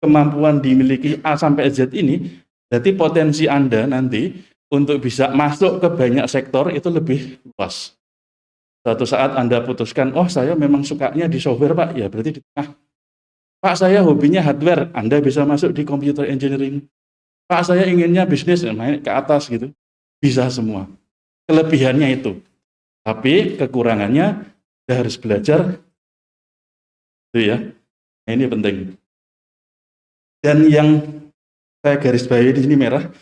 [SPEAKER 3] kemampuan dimiliki A sampai Z ini, berarti potensi Anda nanti untuk bisa masuk ke banyak sektor itu lebih luas. Suatu saat Anda putuskan, oh saya memang sukanya di software Pak, ya berarti di tengah. Pak, saya hobinya hardware, Anda bisa masuk di computer engineering. Pak, saya inginnya bisnis, main ke atas gitu. Bisa semua. Kelebihannya itu. Tapi kekurangannya, Anda harus belajar. Itu ya. Nah, ini penting. Dan yang saya garis bawahi di sini merah,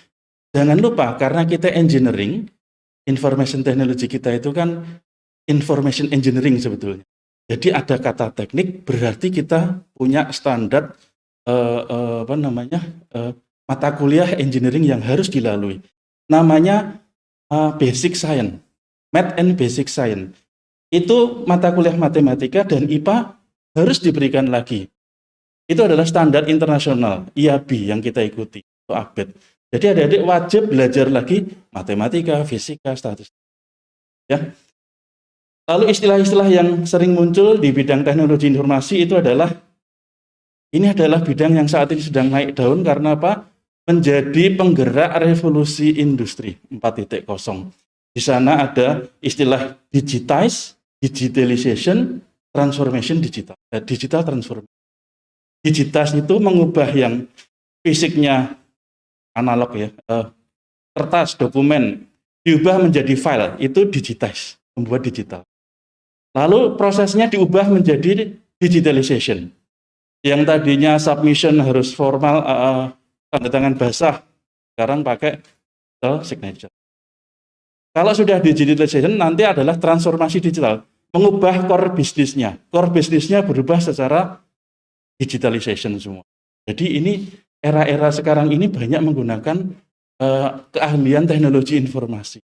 [SPEAKER 3] jangan lupa karena kita engineering, information technology kita itu kan information engineering sebetulnya. Jadi ada kata teknik, berarti kita punya standar mata kuliah engineering yang harus dilalui. Namanya basic science, math and basic science. Itu mata kuliah matematika dan IPA harus diberikan lagi. Itu adalah standar internasional, IAB yang kita ikuti, atau ABET. Jadi adik-adik wajib belajar lagi matematika, fisika, statistik. Ya. Lalu istilah-istilah yang sering muncul di bidang teknologi informasi itu adalah, ini adalah bidang yang saat ini sedang naik daun karena apa? Menjadi penggerak revolusi industri 4.0. Di sana ada istilah digitize, digitalization, transformation digital. Digital transformation. Digitize itu mengubah yang fisiknya analog ya, kertas, dokumen, diubah menjadi file, itu digitize, membuat digital. Lalu prosesnya diubah menjadi digitalization. Yang tadinya submission harus formal, tanda tangan basah, sekarang pakai signature. Kalau sudah digitalization, nanti adalah transformasi digital, mengubah core bisnisnya. Core bisnisnya berubah secara digitalization semua. Jadi ini era-era sekarang ini banyak menggunakan keahlian teknologi informasi.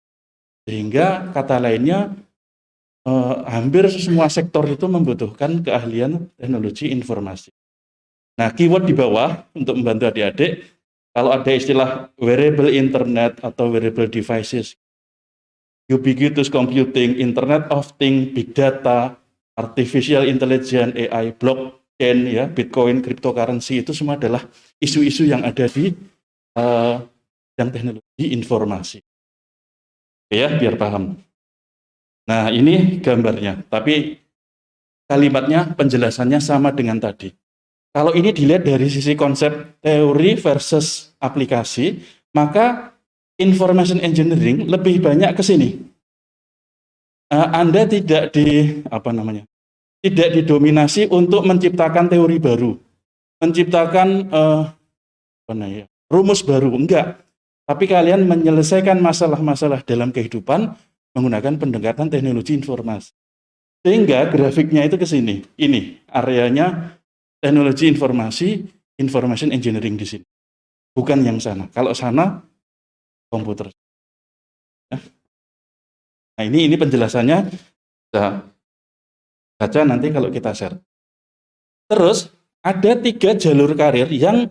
[SPEAKER 3] Sehingga kata lainnya hampir semua sektor itu membutuhkan keahlian teknologi informasi. Nah, keyword di bawah untuk membantu adik-adik, kalau ada istilah wearable internet atau wearable devices, ubiquitous computing, internet of things, big data, artificial intelligence, AI, blockchain, ya, Bitcoin, cryptocurrency, itu semua adalah isu-isu yang ada di yang teknologi informasi. Oke ya, biar paham. Nah, ini gambarnya, tapi kalimatnya, penjelasannya sama dengan tadi. Kalau ini dilihat dari sisi konsep teori versus aplikasi, maka information engineering lebih banyak ke sini. Anda tidak tidak didominasi untuk menciptakan teori baru, menciptakan rumus baru, enggak. Tapi kalian menyelesaikan masalah-masalah dalam kehidupan menggunakan pendekatan teknologi informasi. Sehingga grafiknya itu ke sini. Ini areanya teknologi informasi, information engineering di sini. Bukan yang sana. Kalau sana komputer. Nah, ini penjelasannya. Bisa baca nanti kalau kita share. Terus ada 3 jalur karir yang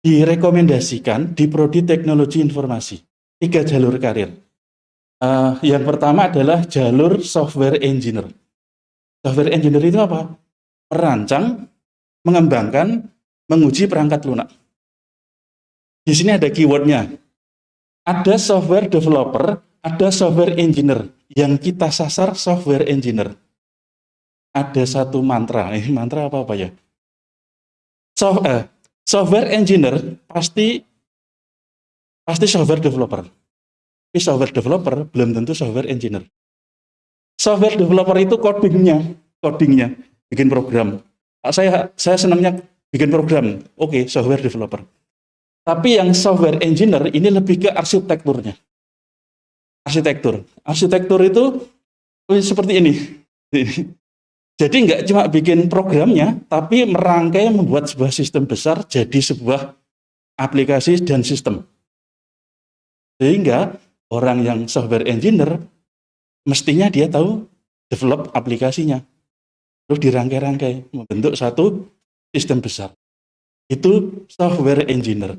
[SPEAKER 3] direkomendasikan di Prodi Teknologi Informasi. 3 jalur karir. Yang pertama adalah jalur software engineer. Software engineer itu apa? Merancang, mengembangkan, menguji perangkat lunak. Di sini ada keywordnya. Ada software developer, ada software engineer. Yang kita sasar software engineer. Ada satu mantra. Ini mantra apa ya? Software engineer pasti software developer. Tapi software developer belum tentu software engineer. Software developer itu codingnya, bikin program. Saya senangnya bikin program. Oke, software developer. Tapi yang software engineer ini lebih ke arsitekturnya. Arsitektur itu seperti ini. Jadi nggak cuma bikin programnya, tapi merangkai membuat sebuah sistem besar jadi sebuah aplikasi dan sistem. Sehingga orang yang software engineer mestinya dia tahu develop aplikasinya. Terus dirangkai-rangkai membentuk satu sistem besar. Itu software engineer.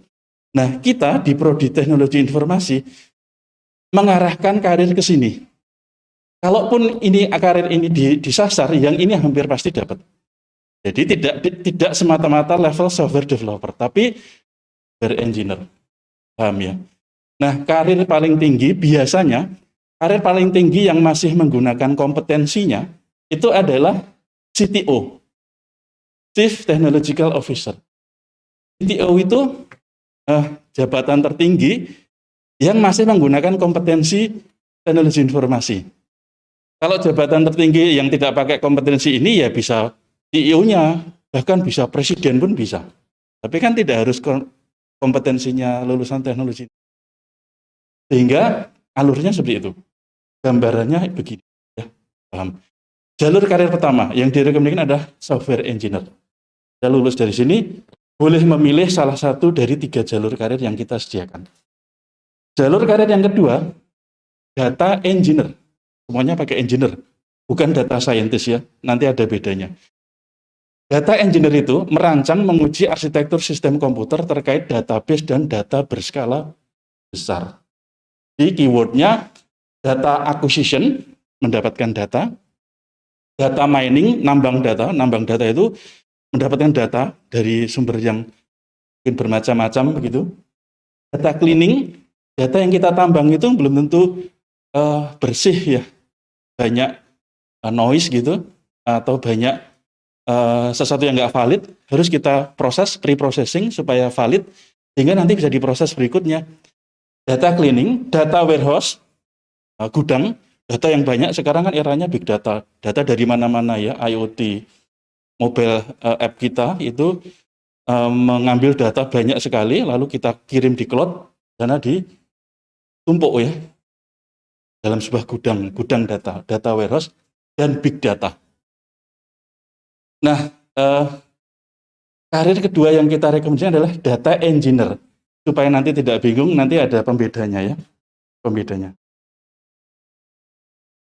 [SPEAKER 3] Nah, kita di Prodi Teknologi Informasi mengarahkan karir ke sini. Kalaupun karir ini disasar, yang ini hampir pasti dapat. Jadi tidak semata-mata level software developer, tapi software engineer. Paham ya? Nah, karir paling tinggi biasanya, karir paling tinggi yang masih menggunakan kompetensinya, itu adalah CTO, Chief Technological Officer. CTO itu jabatan tertinggi yang masih menggunakan kompetensi teknologi informasi. Kalau jabatan tertinggi yang tidak pakai kompetensi ini ya bisa CEO-nya, bahkan bisa presiden pun bisa. Tapi kan tidak harus kompetensinya lulusan teknologi. Sehingga alurnya seperti itu. Gambarannya begini. Ya, paham. Jalur karir pertama yang direkomendasikan adalah software engineer. Kita lulus dari sini, boleh memilih salah satu dari 3 jalur karir yang kita sediakan. Jalur karir yang kedua, data engineer. Semuanya pakai engineer, bukan data scientist ya, nanti ada bedanya. Data engineer itu merancang, menguji arsitektur sistem komputer terkait database dan data berskala besar. Di keywordnya data acquisition, mendapatkan data mining, nambang data itu mendapatkan data dari sumber yang mungkin bermacam-macam begitu. Data cleaning, data yang kita tambang itu belum tentu bersih ya, banyak noise gitu, atau banyak sesuatu yang nggak valid, harus kita proses, pre-processing supaya valid, sehingga nanti bisa diproses berikutnya. Data cleaning, data warehouse, gudang, data yang banyak. Sekarang kan eranya big data, data dari mana-mana ya, IoT, mobile app kita itu mengambil data banyak sekali, lalu kita kirim di cloud, karena ditumpuk ya dalam sebuah gudang data, data warehouse dan big data. Nah, karir kedua yang kita rekomendasikan adalah data engineer. Supaya nanti tidak bingung, nanti ada pembedanya ya. Pembedanya.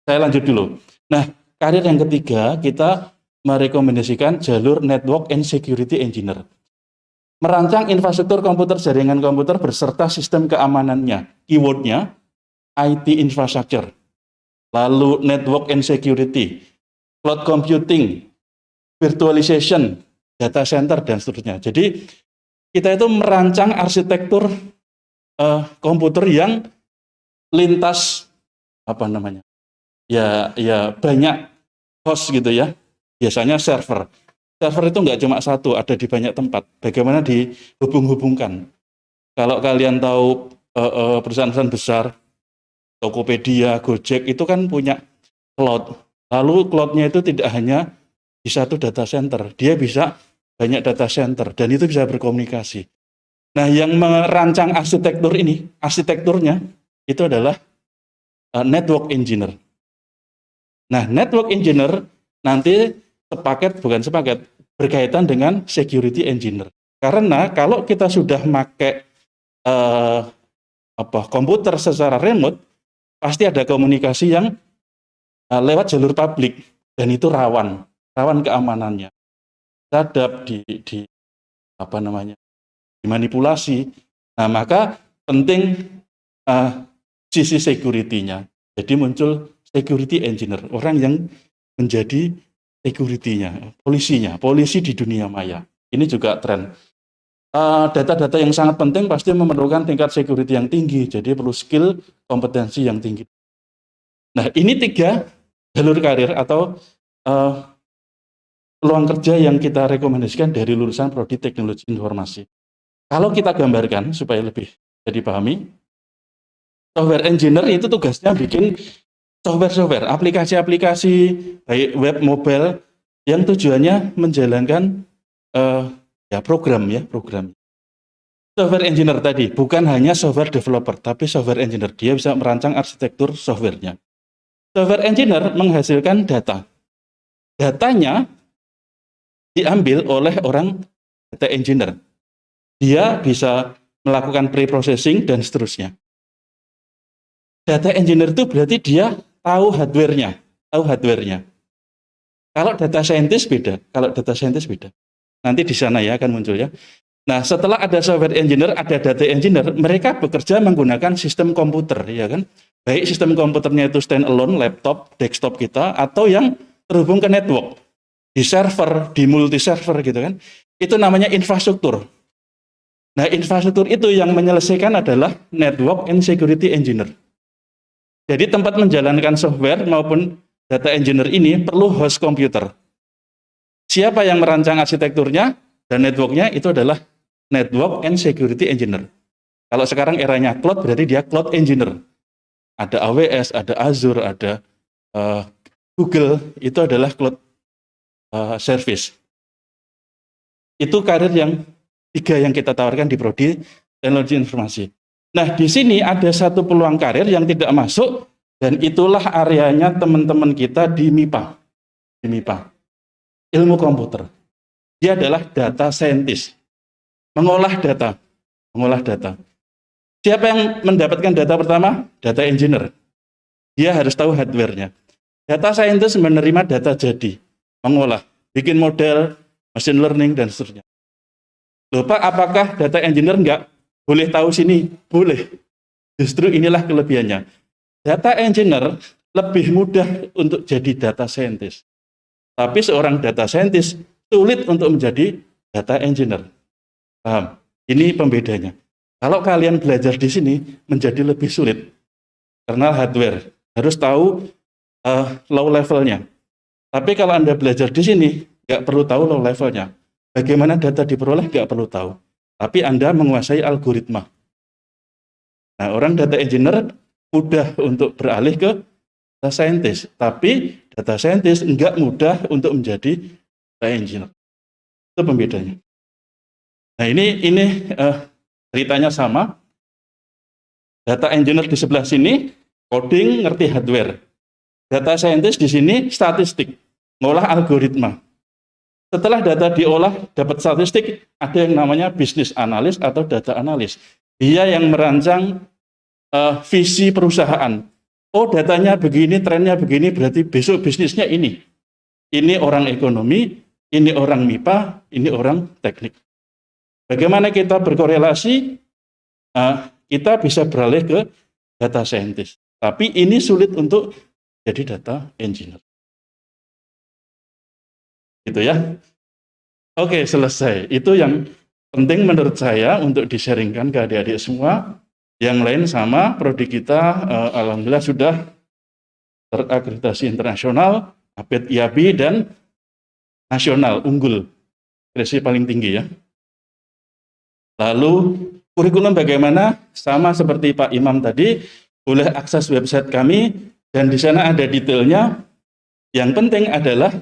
[SPEAKER 3] Saya lanjut dulu. Nah, karir yang ketiga kita merekomendasikan jalur network and security engineer. Merancang infrastruktur komputer, jaringan komputer beserta sistem keamanannya. Keywordnya IT infrastructure. Lalu network and security, cloud computing, virtualization, data center, dan seterusnya. Jadi kita itu merancang arsitektur komputer yang lintas ya banyak host gitu ya. Biasanya server itu nggak cuma satu, ada di banyak tempat. Bagaimana dihubung-hubungkan? Kalau kalian tahu perusahaan-perusahaan besar, Tokopedia, Gojek itu kan punya cloud. Lalu cloud-nya itu tidak hanya di satu data center, dia bisa banyak data center, dan itu bisa berkomunikasi. Nah, yang merancang arsitekturnya itu adalah network engineer. Nah, network engineer nanti berkaitan dengan security engineer. Karena kalau kita sudah pakai komputer secara remote, pasti ada komunikasi yang lewat jalur publik, dan itu rawan keamanannya. Terhadap dimanipulasi. Nah, maka penting sisi security-nya. Jadi muncul security engineer, orang yang menjadi security-nya, polisi di dunia maya. Ini juga tren. Data-data yang sangat penting pasti memerlukan tingkat security yang tinggi, jadi perlu skill, kompetensi yang tinggi. Nah, ini 3 jalur karir atau peluang kerja yang kita rekomendasikan dari lulusan Prodi Teknologi Informasi. Kalau kita gambarkan supaya lebih jadi dipahami, software engineer itu tugasnya bikin software, aplikasi-aplikasi baik web, mobile yang tujuannya menjalankan program. Software engineer tadi bukan hanya software developer, tapi software engineer. Dia bisa merancang arsitektur softwarenya. Software engineer menghasilkan data. Datanya diambil oleh orang data engineer. Dia bisa melakukan pre-processing dan seterusnya. Data engineer itu berarti dia tahu hardware-nya. Kalau data scientist beda. Nanti di sana ya akan muncul ya. Nah, setelah ada software engineer, ada data engineer, mereka bekerja menggunakan sistem komputer, ya kan? Baik sistem komputernya itu standalone, laptop, desktop kita, atau yang terhubung ke network, di server, di multi server gitu kan. Itu namanya infrastruktur. Nah, infrastruktur itu yang menyelesaikan adalah network and security engineer. Jadi tempat menjalankan software maupun data engineer ini perlu host komputer. Siapa yang merancang arsitekturnya dan networknya itu adalah network and security engineer. Kalau sekarang eranya cloud berarti dia cloud engineer. Ada AWS, ada Azure, ada Google, itu adalah cloud service. Itu karir yang 3 yang kita tawarkan di Prodi Teknologi Informasi. Nah, di sini ada satu peluang karir yang tidak masuk, dan itulah areanya teman-teman kita di MIPA. Ilmu komputer. Dia adalah data scientist. Mengolah data. Siapa yang mendapatkan data pertama? Data engineer. Dia harus tahu hardware-nya. Data scientist menerima data jadi, mengolah, bikin model, machine learning, dan seterusnya. Loh Pak, apakah data engineer nggak boleh tahu sini? Boleh. Justru inilah kelebihannya. Data engineer lebih mudah untuk jadi data scientist. Tapi seorang data scientist sulit untuk menjadi data engineer. Paham? Ini pembedanya. Kalau kalian belajar di sini menjadi lebih sulit. Karena hardware. Harus tahu low levelnya. Tapi kalau Anda belajar di sini, nggak perlu tahu low levelnya. Bagaimana data diperoleh nggak perlu tahu. tapi Anda menguasai algoritma. Nah, orang data engineer mudah untuk beralih ke data scientist, tapi data scientist enggak mudah untuk menjadi data engineer. Itu pembedanya. Nah, ini ceritanya sama. Data engineer di sebelah sini coding, ngerti hardware. Data scientist di sini statistik, ngolah algoritma. Setelah data diolah dapat statistik, ada yang namanya bisnis analis atau data analis. Dia yang merancang visi perusahaan. Oh, datanya begini, trennya begini, berarti besok bisnisnya ini. Ini orang ekonomi, ini orang MIPA, ini orang teknik. Bagaimana kita berkorelasi? Kita bisa beralih ke data scientist. Tapi ini sulit untuk jadi data engineer. Gitu ya. Oke, selesai. Itu yang penting menurut saya untuk di-sharingkan ke adik-adik semua. Yang lain sama, prodi kita alhamdulillah sudah terakreditasi internasional, APET IAB dan nasional unggul. Grade paling tinggi ya. Lalu kurikulum bagaimana? Sama seperti Pak Imam tadi, boleh akses website kami dan di sana ada detailnya. Yang penting adalah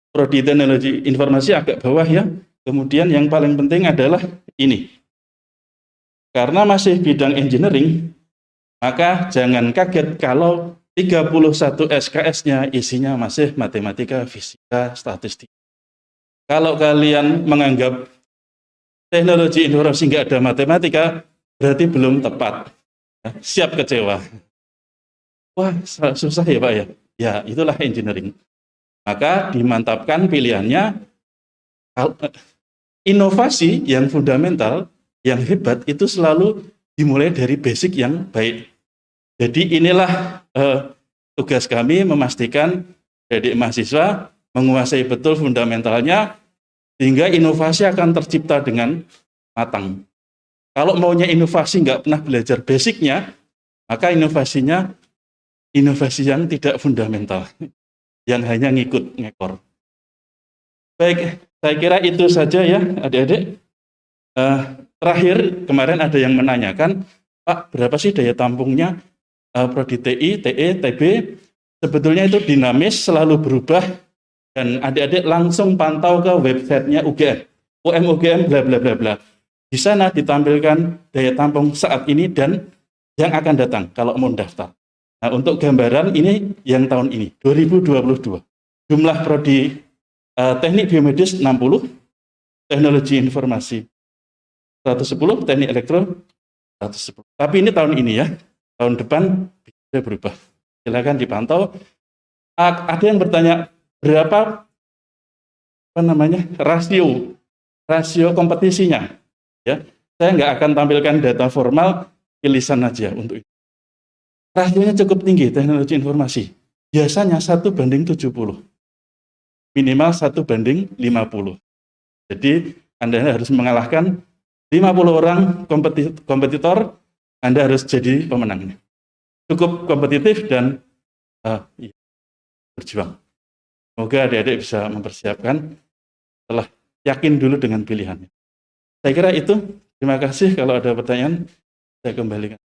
[SPEAKER 3] prodi teknologi informasi agak bawah ya. Kemudian yang paling penting adalah ini. Karena masih bidang engineering, maka jangan kaget kalau 31 SKS-nya isinya masih matematika, fisika, statistik. Kalau kalian menganggap teknologi informasi nggak ada matematika, berarti belum tepat. Siap kecewa. Wah, susah ya Pak ya? Ya, itulah engineering. Maka dimantapkan pilihannya, inovasi yang fundamental, yang hebat itu selalu dimulai dari basic yang baik. Jadi inilah tugas kami memastikan adik mahasiswa menguasai betul fundamentalnya, sehingga inovasi akan tercipta dengan matang. Kalau maunya inovasi nggak pernah belajar basicnya, maka inovasinya inovasi yang tidak fundamental. Yang hanya ngekor. Baik, saya kira itu saja ya adik-adik. Terakhir, kemarin ada yang menanyakan, Pak, berapa sih daya tampungnya prodi TI, TE, TB? Sebetulnya itu dinamis, selalu berubah, dan adik-adik langsung pantau ke websitenya UGM, UGM, bla bla bla bla. Di sana ditampilkan daya tampung saat ini dan yang akan datang kalau mau daftar. Nah, untuk gambaran ini yang tahun ini, 2022. Jumlah prodi teknik biomedis 60, teknologi informasi 110, teknik elektro 110. Tapi ini tahun ini ya, tahun depan bisa berubah. Silakan dipantau. Ada yang bertanya, berapa rasio kompetisinya? Ya, saya nggak akan tampilkan data formal, tulisan aja untuk itu. Rasionya cukup tinggi teknologi informasi. Biasanya 1:70. Minimal 1:50. Jadi Anda harus mengalahkan 50 orang kompetitor, Anda harus jadi pemenangnya. Cukup kompetitif dan berjuang. Semoga adik-adik bisa mempersiapkan setelah yakin dulu dengan pilihannya. Saya kira itu. Terima kasih. Kalau ada pertanyaan, saya kembalikan.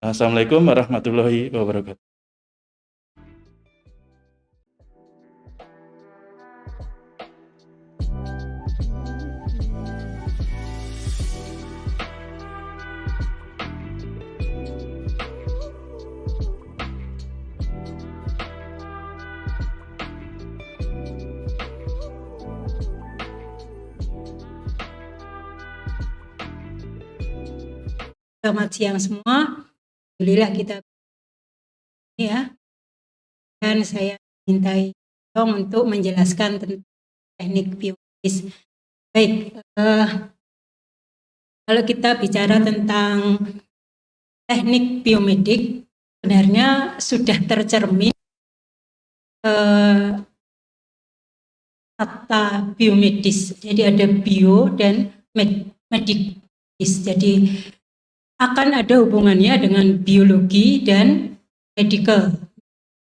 [SPEAKER 3] Assalamualaikum warahmatullahi wabarakatuh.
[SPEAKER 4] Selamat siang semua. Alhamdulillah kita ya. Dan saya mintai tolong untuk menjelaskan tentang teknik biomedis. Baik, kalau kita bicara tentang teknik biomedik, sebenarnya sudah tercermin kata biomedis. Jadi ada bio dan medis. Jadi akan ada hubungannya dengan biologi dan medical.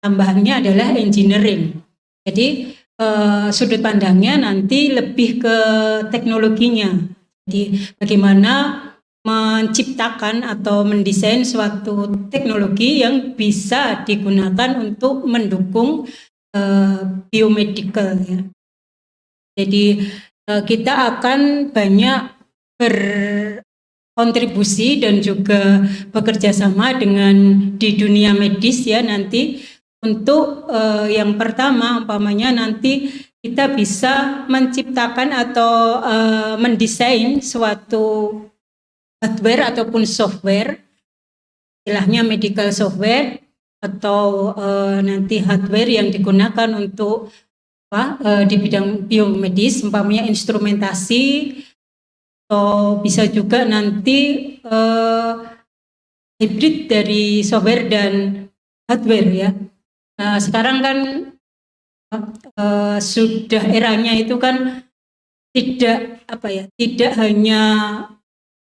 [SPEAKER 4] Tambahannya adalah engineering. Jadi sudut pandangnya nanti lebih ke teknologinya. Jadi bagaimana menciptakan atau mendesain suatu teknologi yang bisa digunakan untuk mendukung biomedical ya. Jadi kita akan banyak berkontribusi dan juga bekerja sama dengan di dunia medis ya nanti untuk yang pertama umpamanya nanti kita bisa menciptakan atau mendesain suatu hardware ataupun software, istilahnya medical software atau nanti hardware yang digunakan untuk di bidang biomedis, umpamanya instrumentasi, atau bisa juga nanti hybrid dari software dan hardware ya. Sekarang kan sudah eranya itu kan tidak tidak hanya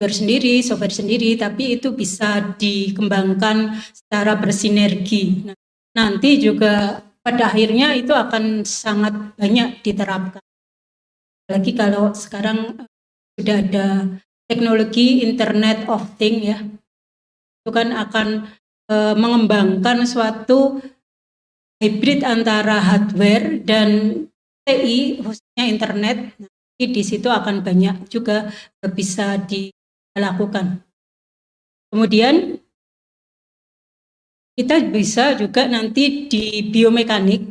[SPEAKER 4] software sendiri, tapi itu bisa dikembangkan secara bersinergi. Nah, nanti juga pada akhirnya itu akan sangat banyak diterapkan. Apalagi kalau sekarang sudah ada teknologi Internet of Things ya, itu kan akan mengembangkan suatu hybrid antara hardware dan TI, khususnya internet. Nanti di situ akan banyak juga bisa dilakukan. Kemudian kita bisa juga nanti di biomekanik,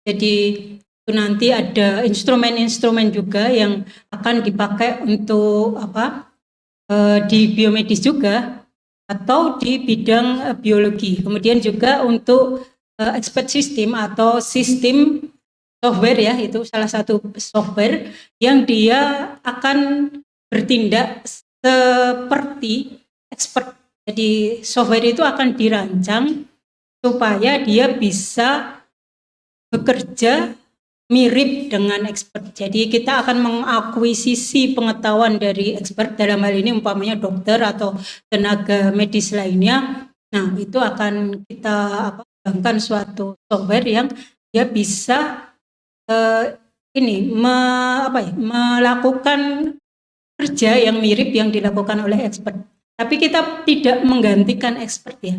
[SPEAKER 4] jadi itu nanti ada instrumen-instrumen juga yang akan dipakai untuk di biomedis juga atau di bidang biologi. Kemudian juga untuk expert system atau sistem software ya, itu salah satu software yang dia akan bertindak seperti expert. Jadi software itu akan dirancang supaya dia bisa bekerja mirip dengan expert. Jadi kita akan mengakuisisi pengetahuan dari expert, dalam hal ini umpamanya dokter atau tenaga medis lainnya. Nah, itu akan kita kembangkan suatu software yang dia bisa melakukan kerja yang mirip yang dilakukan oleh expert. Tapi kita tidak menggantikan expert ya.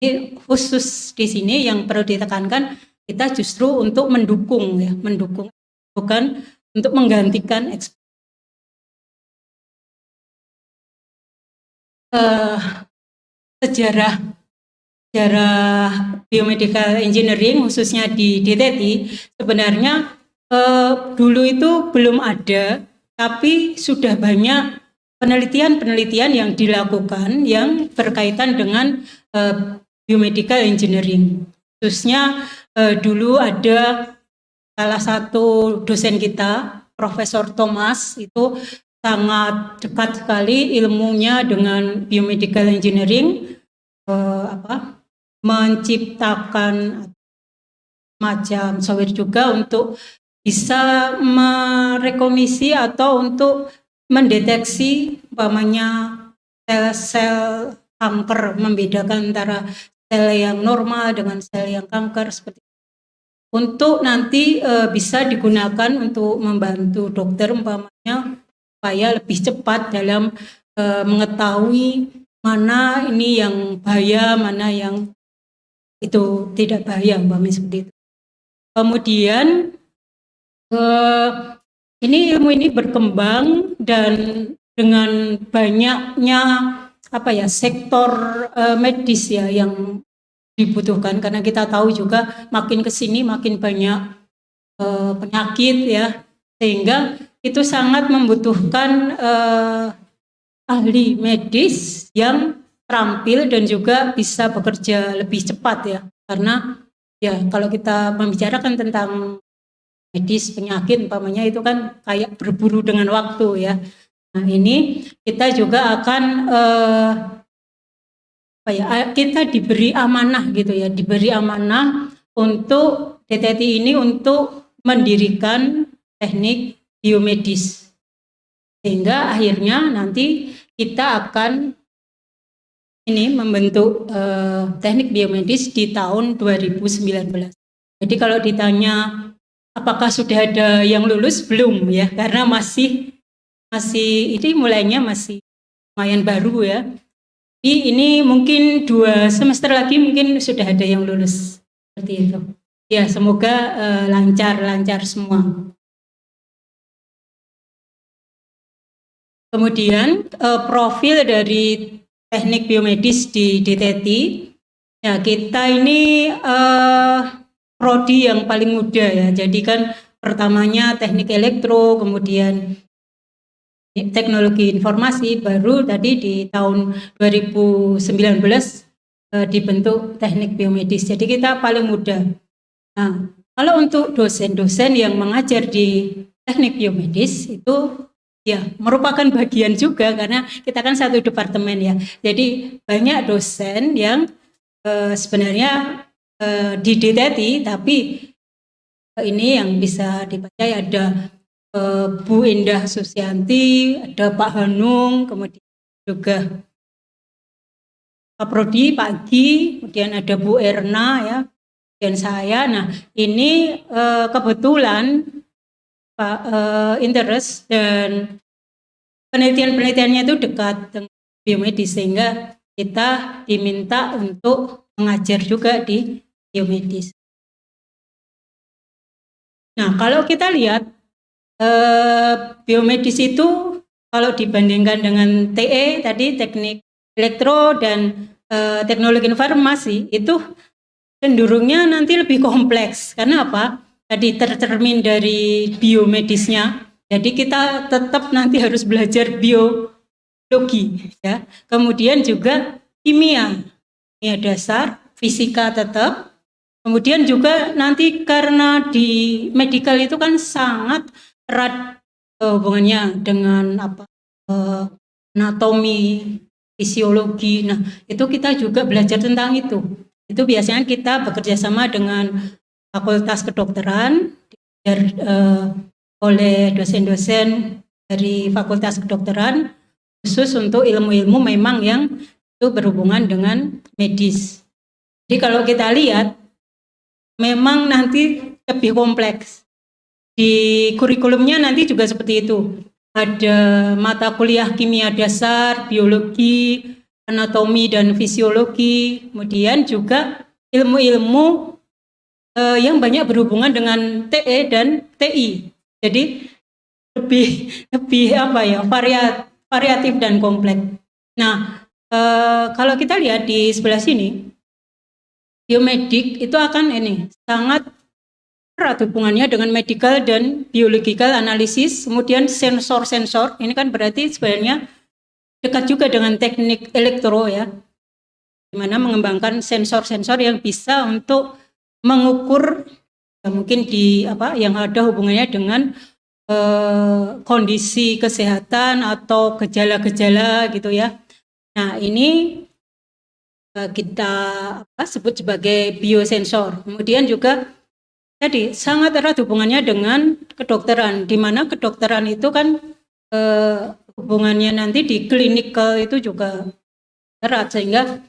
[SPEAKER 4] Jadi khusus di sini yang perlu ditekankan, kita justru untuk mendukung ya, bukan untuk menggantikan expert. Sejarah biomedical engineering khususnya di DTT sebenarnya dulu itu belum ada, tapi sudah banyak penelitian yang dilakukan yang berkaitan dengan biomedical engineering. Khususnya dulu ada salah satu dosen kita, Profesor Thomas, itu sangat dekat sekali ilmunya dengan biomedical engineering, menciptakan macam software juga untuk bisa merekognisi atau untuk mendeteksi umpamanya sel-sel kanker, membedakan antara sel yang normal dengan sel yang kanker seperti itu. Untuk nanti bisa digunakan untuk membantu dokter umpamanya supaya lebih cepat dalam mengetahui mana ini yang bahaya, mana yang itu tidak bahaya, umpamanya seperti itu. Kemudian ilmu ini berkembang dan dengan banyaknya sektor medis ya yang dibutuhkan, karena kita tahu juga makin kesini makin banyak penyakit ya, sehingga itu sangat membutuhkan ahli medis yang terampil dan juga bisa bekerja lebih cepat ya, karena ya kalau kita membicarakan tentang medis penyakit umpamanya itu kan kayak berburu dengan waktu ya. Nah, ini kita juga akan kita diberi amanah gitu ya, diberi amanah untuk DTT ini untuk mendirikan teknik biomedis, sehingga akhirnya nanti kita akan membentuk teknik biomedis di tahun 2019. Jadi kalau ditanya apakah sudah ada yang lulus, belum ya, karena masih ini mulainya masih lumayan baru ya. Jadi ini mungkin 2 semester lagi mungkin sudah ada yang lulus seperti itu. Ya, semoga lancar semua. Kemudian profil dari teknik biomedis di DTT, ya kita ini prodi yang paling muda ya. Jadi kan pertamanya teknik elektro, kemudian teknologi informasi, baru tadi di tahun 2019 dibentuk teknik biomedis. Jadi kita paling muda. Nah, kalau untuk dosen-dosen yang mengajar di teknik biomedis itu ya merupakan bagian juga karena kita kan satu departemen ya. Jadi banyak dosen yang sebenarnya di DTT, tapi ini yang bisa dipercaya ada Bu Indah Susianti, ada Pak Hanung, kemudian juga Pak Prodi, Pak Gi, kemudian ada Bu Erna ya, dan saya. Nah ini kebetulan Pak interest dan penelitiannya itu dekat dengan biomedis, sehingga kita diminta untuk mengajar juga di biomedis. Nah kalau kita lihat biomedis itu kalau dibandingkan dengan TE tadi, teknik elektro dan teknologi informasi, itu cenderungnya nanti lebih kompleks. Karena apa? Tadi tercermin dari biomedisnya. Jadi kita tetap nanti harus belajar biologi ya. Kemudian juga kimia dasar, fisika tetap. Kemudian juga nanti karena di medical itu kan sangat erat hubungannya dengan anatomi, fisiologi. Nah, itu kita juga belajar tentang itu. Itu biasanya kita bekerja sama dengan Fakultas Kedokteran oleh dosen-dosen dari Fakultas Kedokteran khusus untuk ilmu-ilmu memang yang itu berhubungan dengan medis. Jadi kalau kita lihat memang nanti lebih kompleks. Di kurikulumnya nanti juga seperti itu. Ada mata kuliah kimia dasar, biologi, anatomi dan fisiologi, kemudian juga ilmu-ilmu yang banyak berhubungan dengan TE dan TI. Jadi lebih apa ya, variatif dan kompleks. Nah, kalau kita lihat di sebelah sini, biomedik itu akan sangat erat hubungannya dengan medical dan biological analisis, kemudian sensor-sensor, ini kan berarti sebenarnya dekat juga dengan teknik elektro ya, dimana mengembangkan sensor-sensor yang bisa untuk mengukur ya, mungkin yang ada hubungannya dengan kondisi kesehatan atau gejala-gejala gitu ya. Nah ini kita sebut sebagai biosensor. Kemudian juga tadi sangat erat hubungannya dengan kedokteran, di mana kedokteran itu kan hubungannya nanti di klinikal itu juga erat, sehingga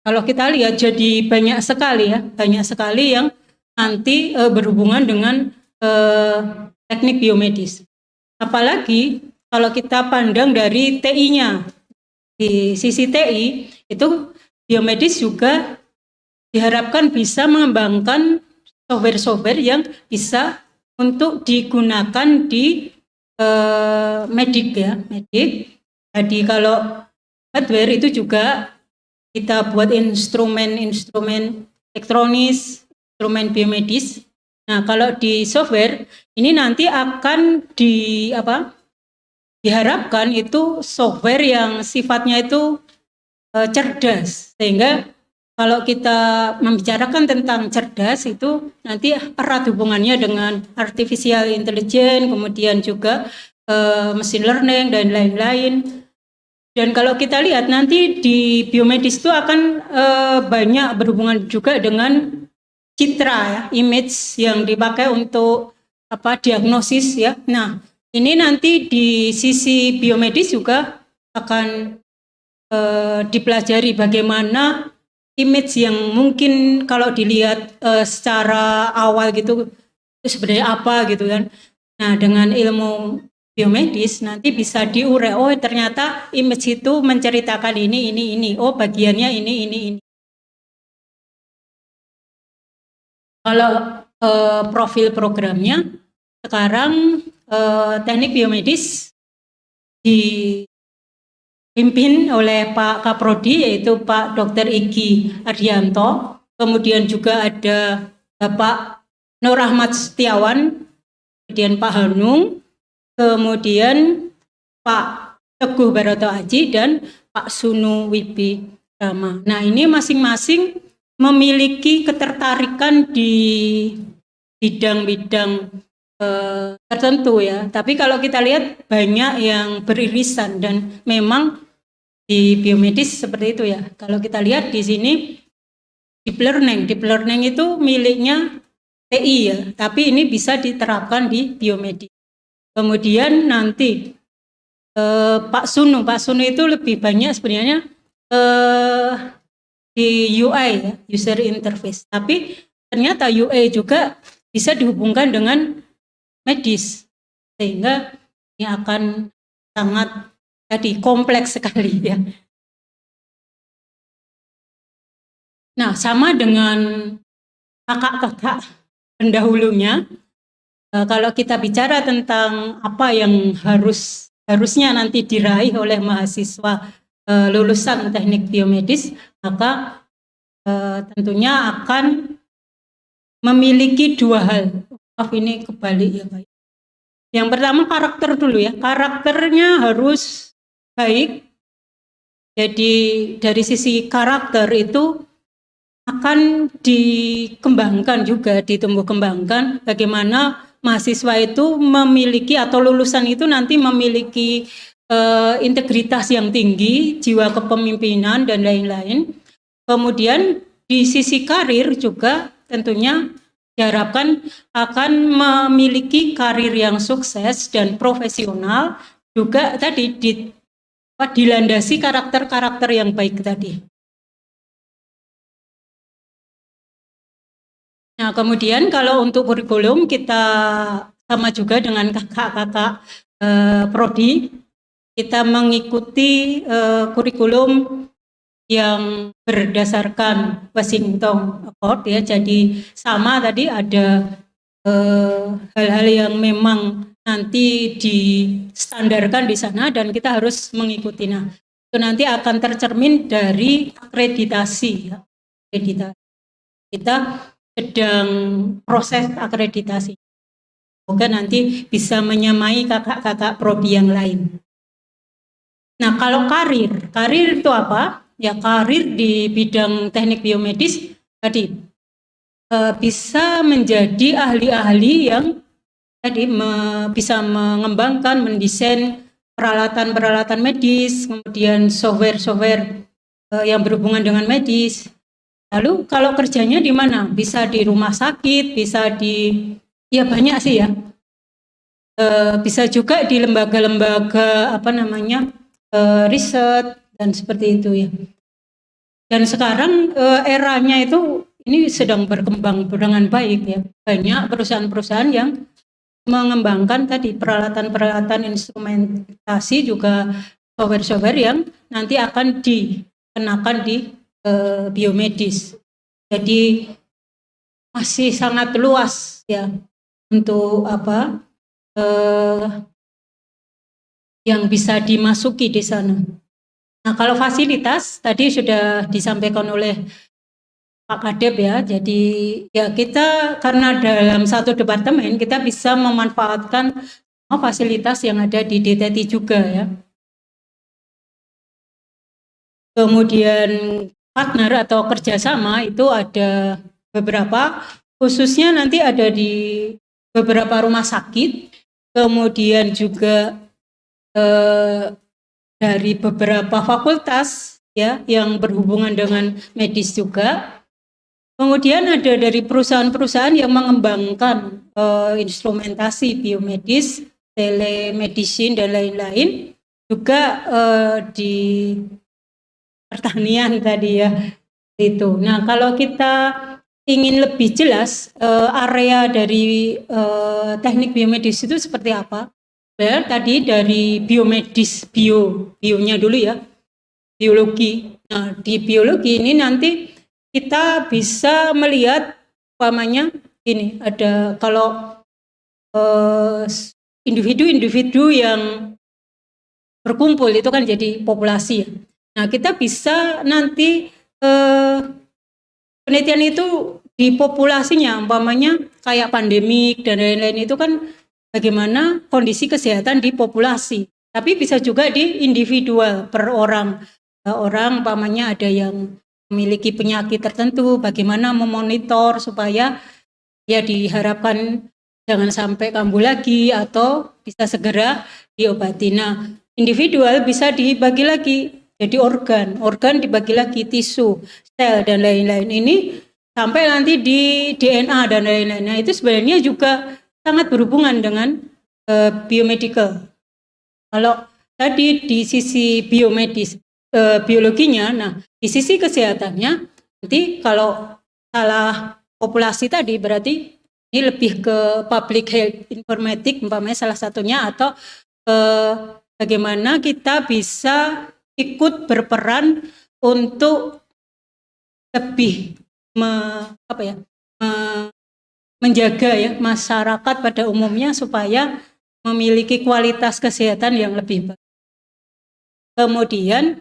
[SPEAKER 4] kalau kita lihat jadi banyak sekali yang nanti berhubungan dengan teknik biomedis. Apalagi kalau kita pandang dari TI-nya, di sisi TI itu biomedis juga diharapkan bisa mengembangkan software-software yang bisa untuk digunakan di medik ya, medik. Jadi kalau hardware itu juga kita buat instrumen elektronis, instrumen biomedis. Nah, kalau di software ini nanti akan diharapkan itu software yang sifatnya itu cerdas, sehingga kalau kita membicarakan tentang cerdas itu nanti erat hubungannya dengan artificial intelligence, kemudian juga machine learning dan lain-lain. Dan kalau kita lihat nanti di biomedis itu akan banyak berhubungan juga dengan citra ya, image yang dipakai untuk diagnosis ya. Nah, ini nanti di sisi biomedis juga akan dipelajari bagaimana image yang mungkin kalau dilihat secara awal gitu itu sebenarnya apa gitu kan. Nah, dengan ilmu biomedis nanti bisa diurai, oh ternyata image itu menceritakan ini, oh bagiannya ini. Kalau profil programnya sekarang teknik biomedis dipimpin oleh Pak Kaprodi yaitu Pak Dr. Iki Ardianto, kemudian juga ada Bapak Nur Ahmad Setiawan, kemudian Pak Hanung, kemudian Pak Teguh Baroto Aji dan Pak Sunu Wibi Rama. Nah, ini masing-masing memiliki ketertarikan di bidang-bidang tertentu ya. Tapi kalau kita lihat banyak yang beririsan dan memang di biomedis seperti itu ya. Kalau kita lihat di sini deep learning itu miliknya TI ya, tapi ini bisa diterapkan di biomedis. Kemudian nanti Pak Sunu itu lebih banyak sebenarnya di UI ya, user interface. Tapi ternyata UI juga bisa dihubungkan dengan medis, sehingga ini akan sangat kompleks sekali ya. Nah, sama dengan kakak-kakak pendahulunya, kalau kita bicara tentang apa yang harusnya nanti diraih oleh mahasiswa lulusan teknik biomedis, maka tentunya akan memiliki dua hal. Maaf, ini kebalik ya Pak. Yang pertama karakter dulu ya, karakternya harus baik. Jadi dari sisi karakter itu akan dikembangkan juga, ditumbuh kembangkan bagaimana mahasiswa itu memiliki atau lulusan itu nanti memiliki integritas yang tinggi, jiwa kepemimpinan dan lain-lain. Kemudian di sisi karir juga tentunya diharapkan akan memiliki karir yang sukses dan profesional, juga tadi dilandasi karakter-karakter yang baik tadi. Nah, kemudian kalau untuk kurikulum kita sama juga dengan kakak-kakak prodi, kita mengikuti kurikulum yang berdasarkan Washington Accord ya. Jadi sama tadi ada hal-hal yang memang nanti distandarkan di sana dan kita harus mengikuti. Nah, itu nanti akan tercermin dari akreditasi ya. Kita sedang proses akreditasi. Semoga nanti bisa menyamai kakak-kakak prodi yang lain. Nah, kalau karir itu apa? Ya, karir di bidang teknik biomedis tadi bisa menjadi ahli-ahli yang tadi bisa mengembangkan, mendesain peralatan-peralatan medis, kemudian software-software yang berhubungan dengan medis. Lalu kalau kerjanya di mana? Bisa di rumah sakit, bisa ya banyak sih ya. Bisa juga di lembaga-lembaga riset dan seperti itu ya. Dan sekarang eranya itu ini sedang berkembang dengan baik ya. Banyak perusahaan-perusahaan yang mengembangkan tadi peralatan-peralatan instrumentasi juga software-software yang nanti akan dikenakan di biomedis. Jadi masih sangat luas ya untuk yang bisa dimasuki di sana. Nah, kalau fasilitas tadi sudah disampaikan oleh Pak Kadep ya. Jadi ya kita karena dalam satu departemen kita bisa memanfaatkan fasilitas yang ada di DTT juga ya. Kemudian partner atau kerjasama itu ada beberapa, khususnya nanti ada di beberapa rumah sakit, kemudian juga dari beberapa fakultas ya yang berhubungan dengan medis juga. Kemudian ada dari perusahaan-perusahaan yang mengembangkan instrumentasi biomedis, telemedicine dan lain-lain, juga di pertanian tadi ya. Itu. Nah, kalau kita ingin lebih jelas area dari teknik biomedis itu seperti apa? Tadi dari biomedis, bionya dulu ya, biologi. Nah, di biologi ini nanti kita bisa melihat umpamanya ini ada kalau individu-individu yang berkumpul itu kan jadi populasi ya. Nah, kita bisa nanti penelitian itu di populasinya, umpamanya kayak pandemik dan lain-lain itu kan bagaimana kondisi kesehatan di populasi. Tapi bisa juga di individual per orang. Orang umpamanya ada yang memiliki penyakit tertentu, bagaimana memonitor supaya ya diharapkan jangan sampai kambuh lagi atau bisa segera diobati. Nah, individual bisa dibagi lagi jadi organ dibagi lagi tisu, sel dan lain-lain. Ini sampai nanti di DNA dan lain-lain. Nah, itu sebenarnya juga sangat berhubungan dengan biomedical. Kalau tadi di sisi biomedis, biologinya, nah di sisi kesehatannya, nanti kalau salah populasi tadi berarti ini lebih ke public health informatik, umpamanya salah satunya, atau bagaimana kita bisa ikut berperan untuk lebih menjaga ya masyarakat pada umumnya supaya memiliki kualitas kesehatan yang lebih baik. Kemudian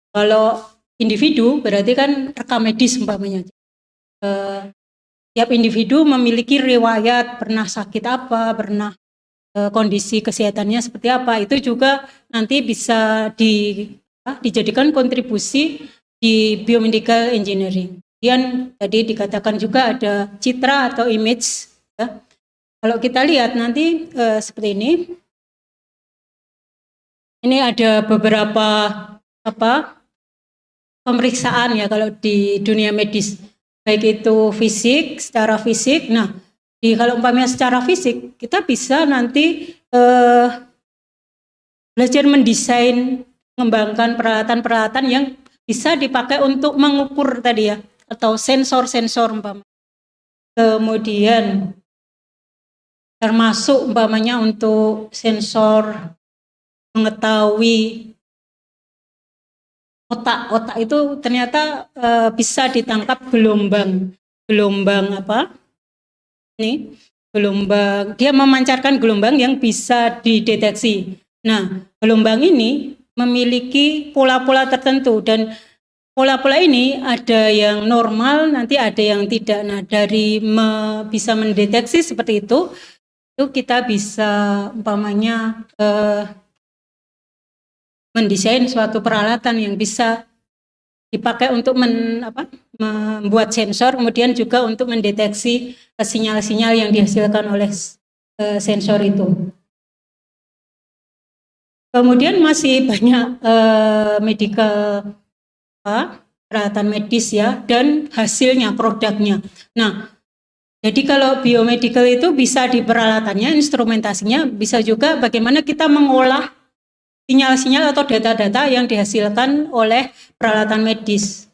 [SPEAKER 4] kalau individu berarti kan rekam medis umpamanya. Tiap individu memiliki riwayat pernah sakit apa, pernah kondisi kesehatannya seperti apa, itu juga nanti bisa dijadikan kontribusi di biomedical engineering. Kemudian tadi dikatakan juga ada citra atau image ya. Kalau kita lihat nanti seperti ini. Ini ada beberapa pemeriksaan ya kalau di dunia medis, baik itu fisik, secara fisik. Nah, kalau umpamanya secara fisik kita bisa nanti belajar mendesain, mengembangkan peralatan-peralatan yang bisa dipakai untuk mengukur tadi ya, atau sensor-sensor umpamanya. Kemudian termasuk umpamanya untuk sensor mengetahui otak itu ternyata bisa ditangkap gelombang dia memancarkan gelombang yang bisa dideteksi. Nah, gelombang ini memiliki pola-pola tertentu dan pola-pola ini ada yang normal, nanti ada yang tidak. Nah, dari bisa mendeteksi seperti itu kita bisa umpamanya mendesain suatu peralatan yang bisa dipakai untuk membuat sensor, kemudian juga untuk mendeteksi sinyal-sinyal yang dihasilkan oleh sensor itu. Kemudian masih banyak medical peralatan medis ya, dan hasilnya, produknya. Nah, jadi kalau biomedical itu bisa di peralatannya, instrumentasinya, bisa juga bagaimana kita mengolah sinyal-sinyal atau data-data yang dihasilkan oleh peralatan medis.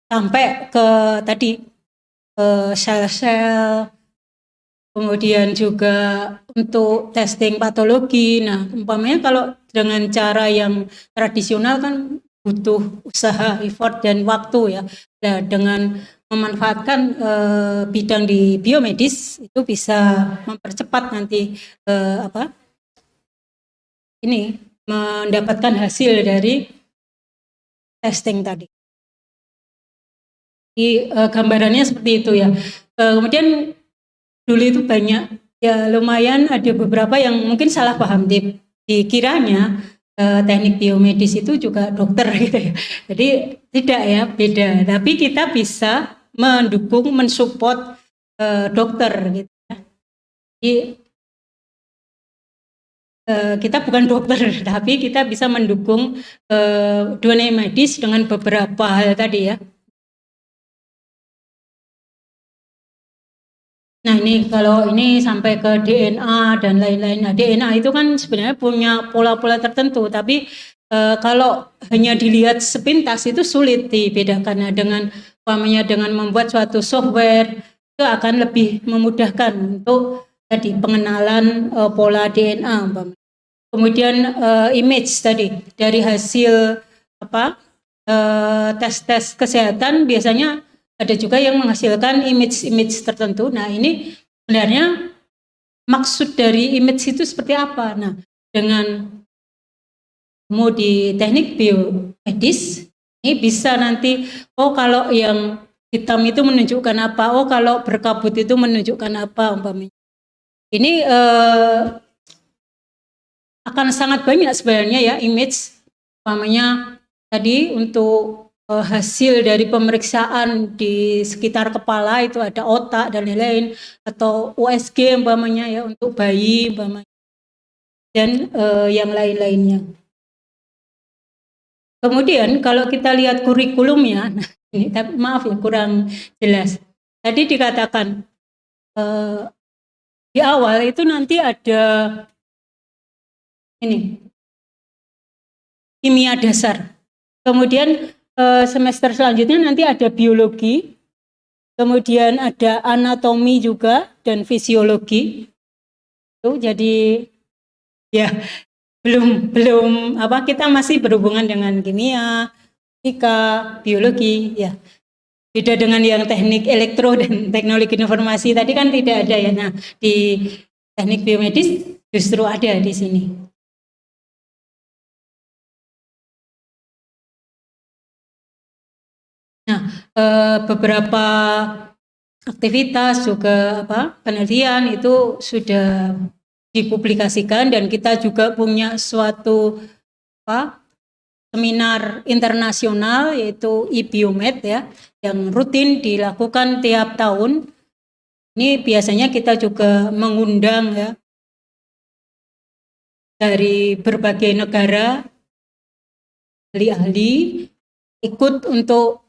[SPEAKER 4] Sampai ke tadi sel-sel, kemudian juga untuk testing patologi. Nah, umpamanya kalau dengan cara yang tradisional kan butuh usaha, effort, dan waktu ya. Nah, dengan memanfaatkan bidang di biomedis itu bisa mempercepat nanti mendapatkan hasil dari testing tadi. Gambarannya seperti itu ya. Kemudian dulu itu banyak ya, lumayan ada beberapa yang mungkin salah paham, dikiranya teknik biomedis itu juga dokter gitu ya. Jadi tidak ya, beda. Tapi kita bisa mendukung, mensupport dokter gitu ya. Jadi kita bukan dokter, tapi kita bisa mendukung dunia medis dengan beberapa hal tadi ya. Nah, ini kalau ini sampai ke DNA dan lain-lain. Nah, DNA itu kan sebenarnya punya pola-pola tertentu, tapi kalau hanya dilihat sepintas itu sulit dibedakan. Nah, dengan membuat suatu software itu akan lebih memudahkan untuk tadi pengenalan pola DNA. Kemudian image tadi dari hasil tes-tes kesehatan biasanya ada juga yang menghasilkan image tertentu. Nah, ini sebenarnya maksud dari image itu seperti apa? Nah, dengan di teknik biomedis ini bisa nanti, kalau yang hitam itu menunjukkan apa, kalau berkabut itu menunjukkan apa umpamanya. Ini akan sangat banyak sebenarnya ya image umpamanya tadi untuk hasil dari pemeriksaan di sekitar kepala itu ada otak dan lain-lain, atau USG umpamanya ya untuk bayi umpamanya, dan yang lain-lainnya. Kemudian kalau kita lihat kurikulumnya, nah ini maaf ya kurang jelas. Tadi dikatakan di awal itu nanti ada ini kimia dasar. Kemudian semester selanjutnya nanti ada biologi, kemudian ada anatomi juga dan fisiologi. Itu jadi ya belum kita masih berhubungan dengan kimia, fisika, biologi ya. Beda dengan yang teknik elektro dan teknologi informasi tadi kan tidak ada ya. Nah, di teknik biomedis justru ada di sini. Nah, beberapa aktivitas juga penelitian itu sudah dipublikasikan, dan kita juga punya suatu seminar internasional yaitu iBiomed ya, yang rutin dilakukan tiap tahun. Ini biasanya kita juga mengundang ya dari berbagai negara ahli-ahli ikut untuk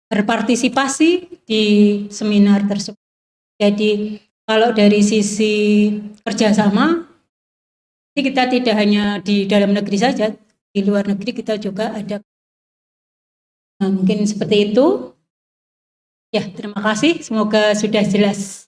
[SPEAKER 4] berpartisipasi di seminar tersebut. Jadi kalau dari sisi kerjasama, kita tidak hanya di dalam negeri saja, di luar negeri kita juga ada. Nah, mungkin seperti itu. Ya, terima kasih. Semoga sudah jelas.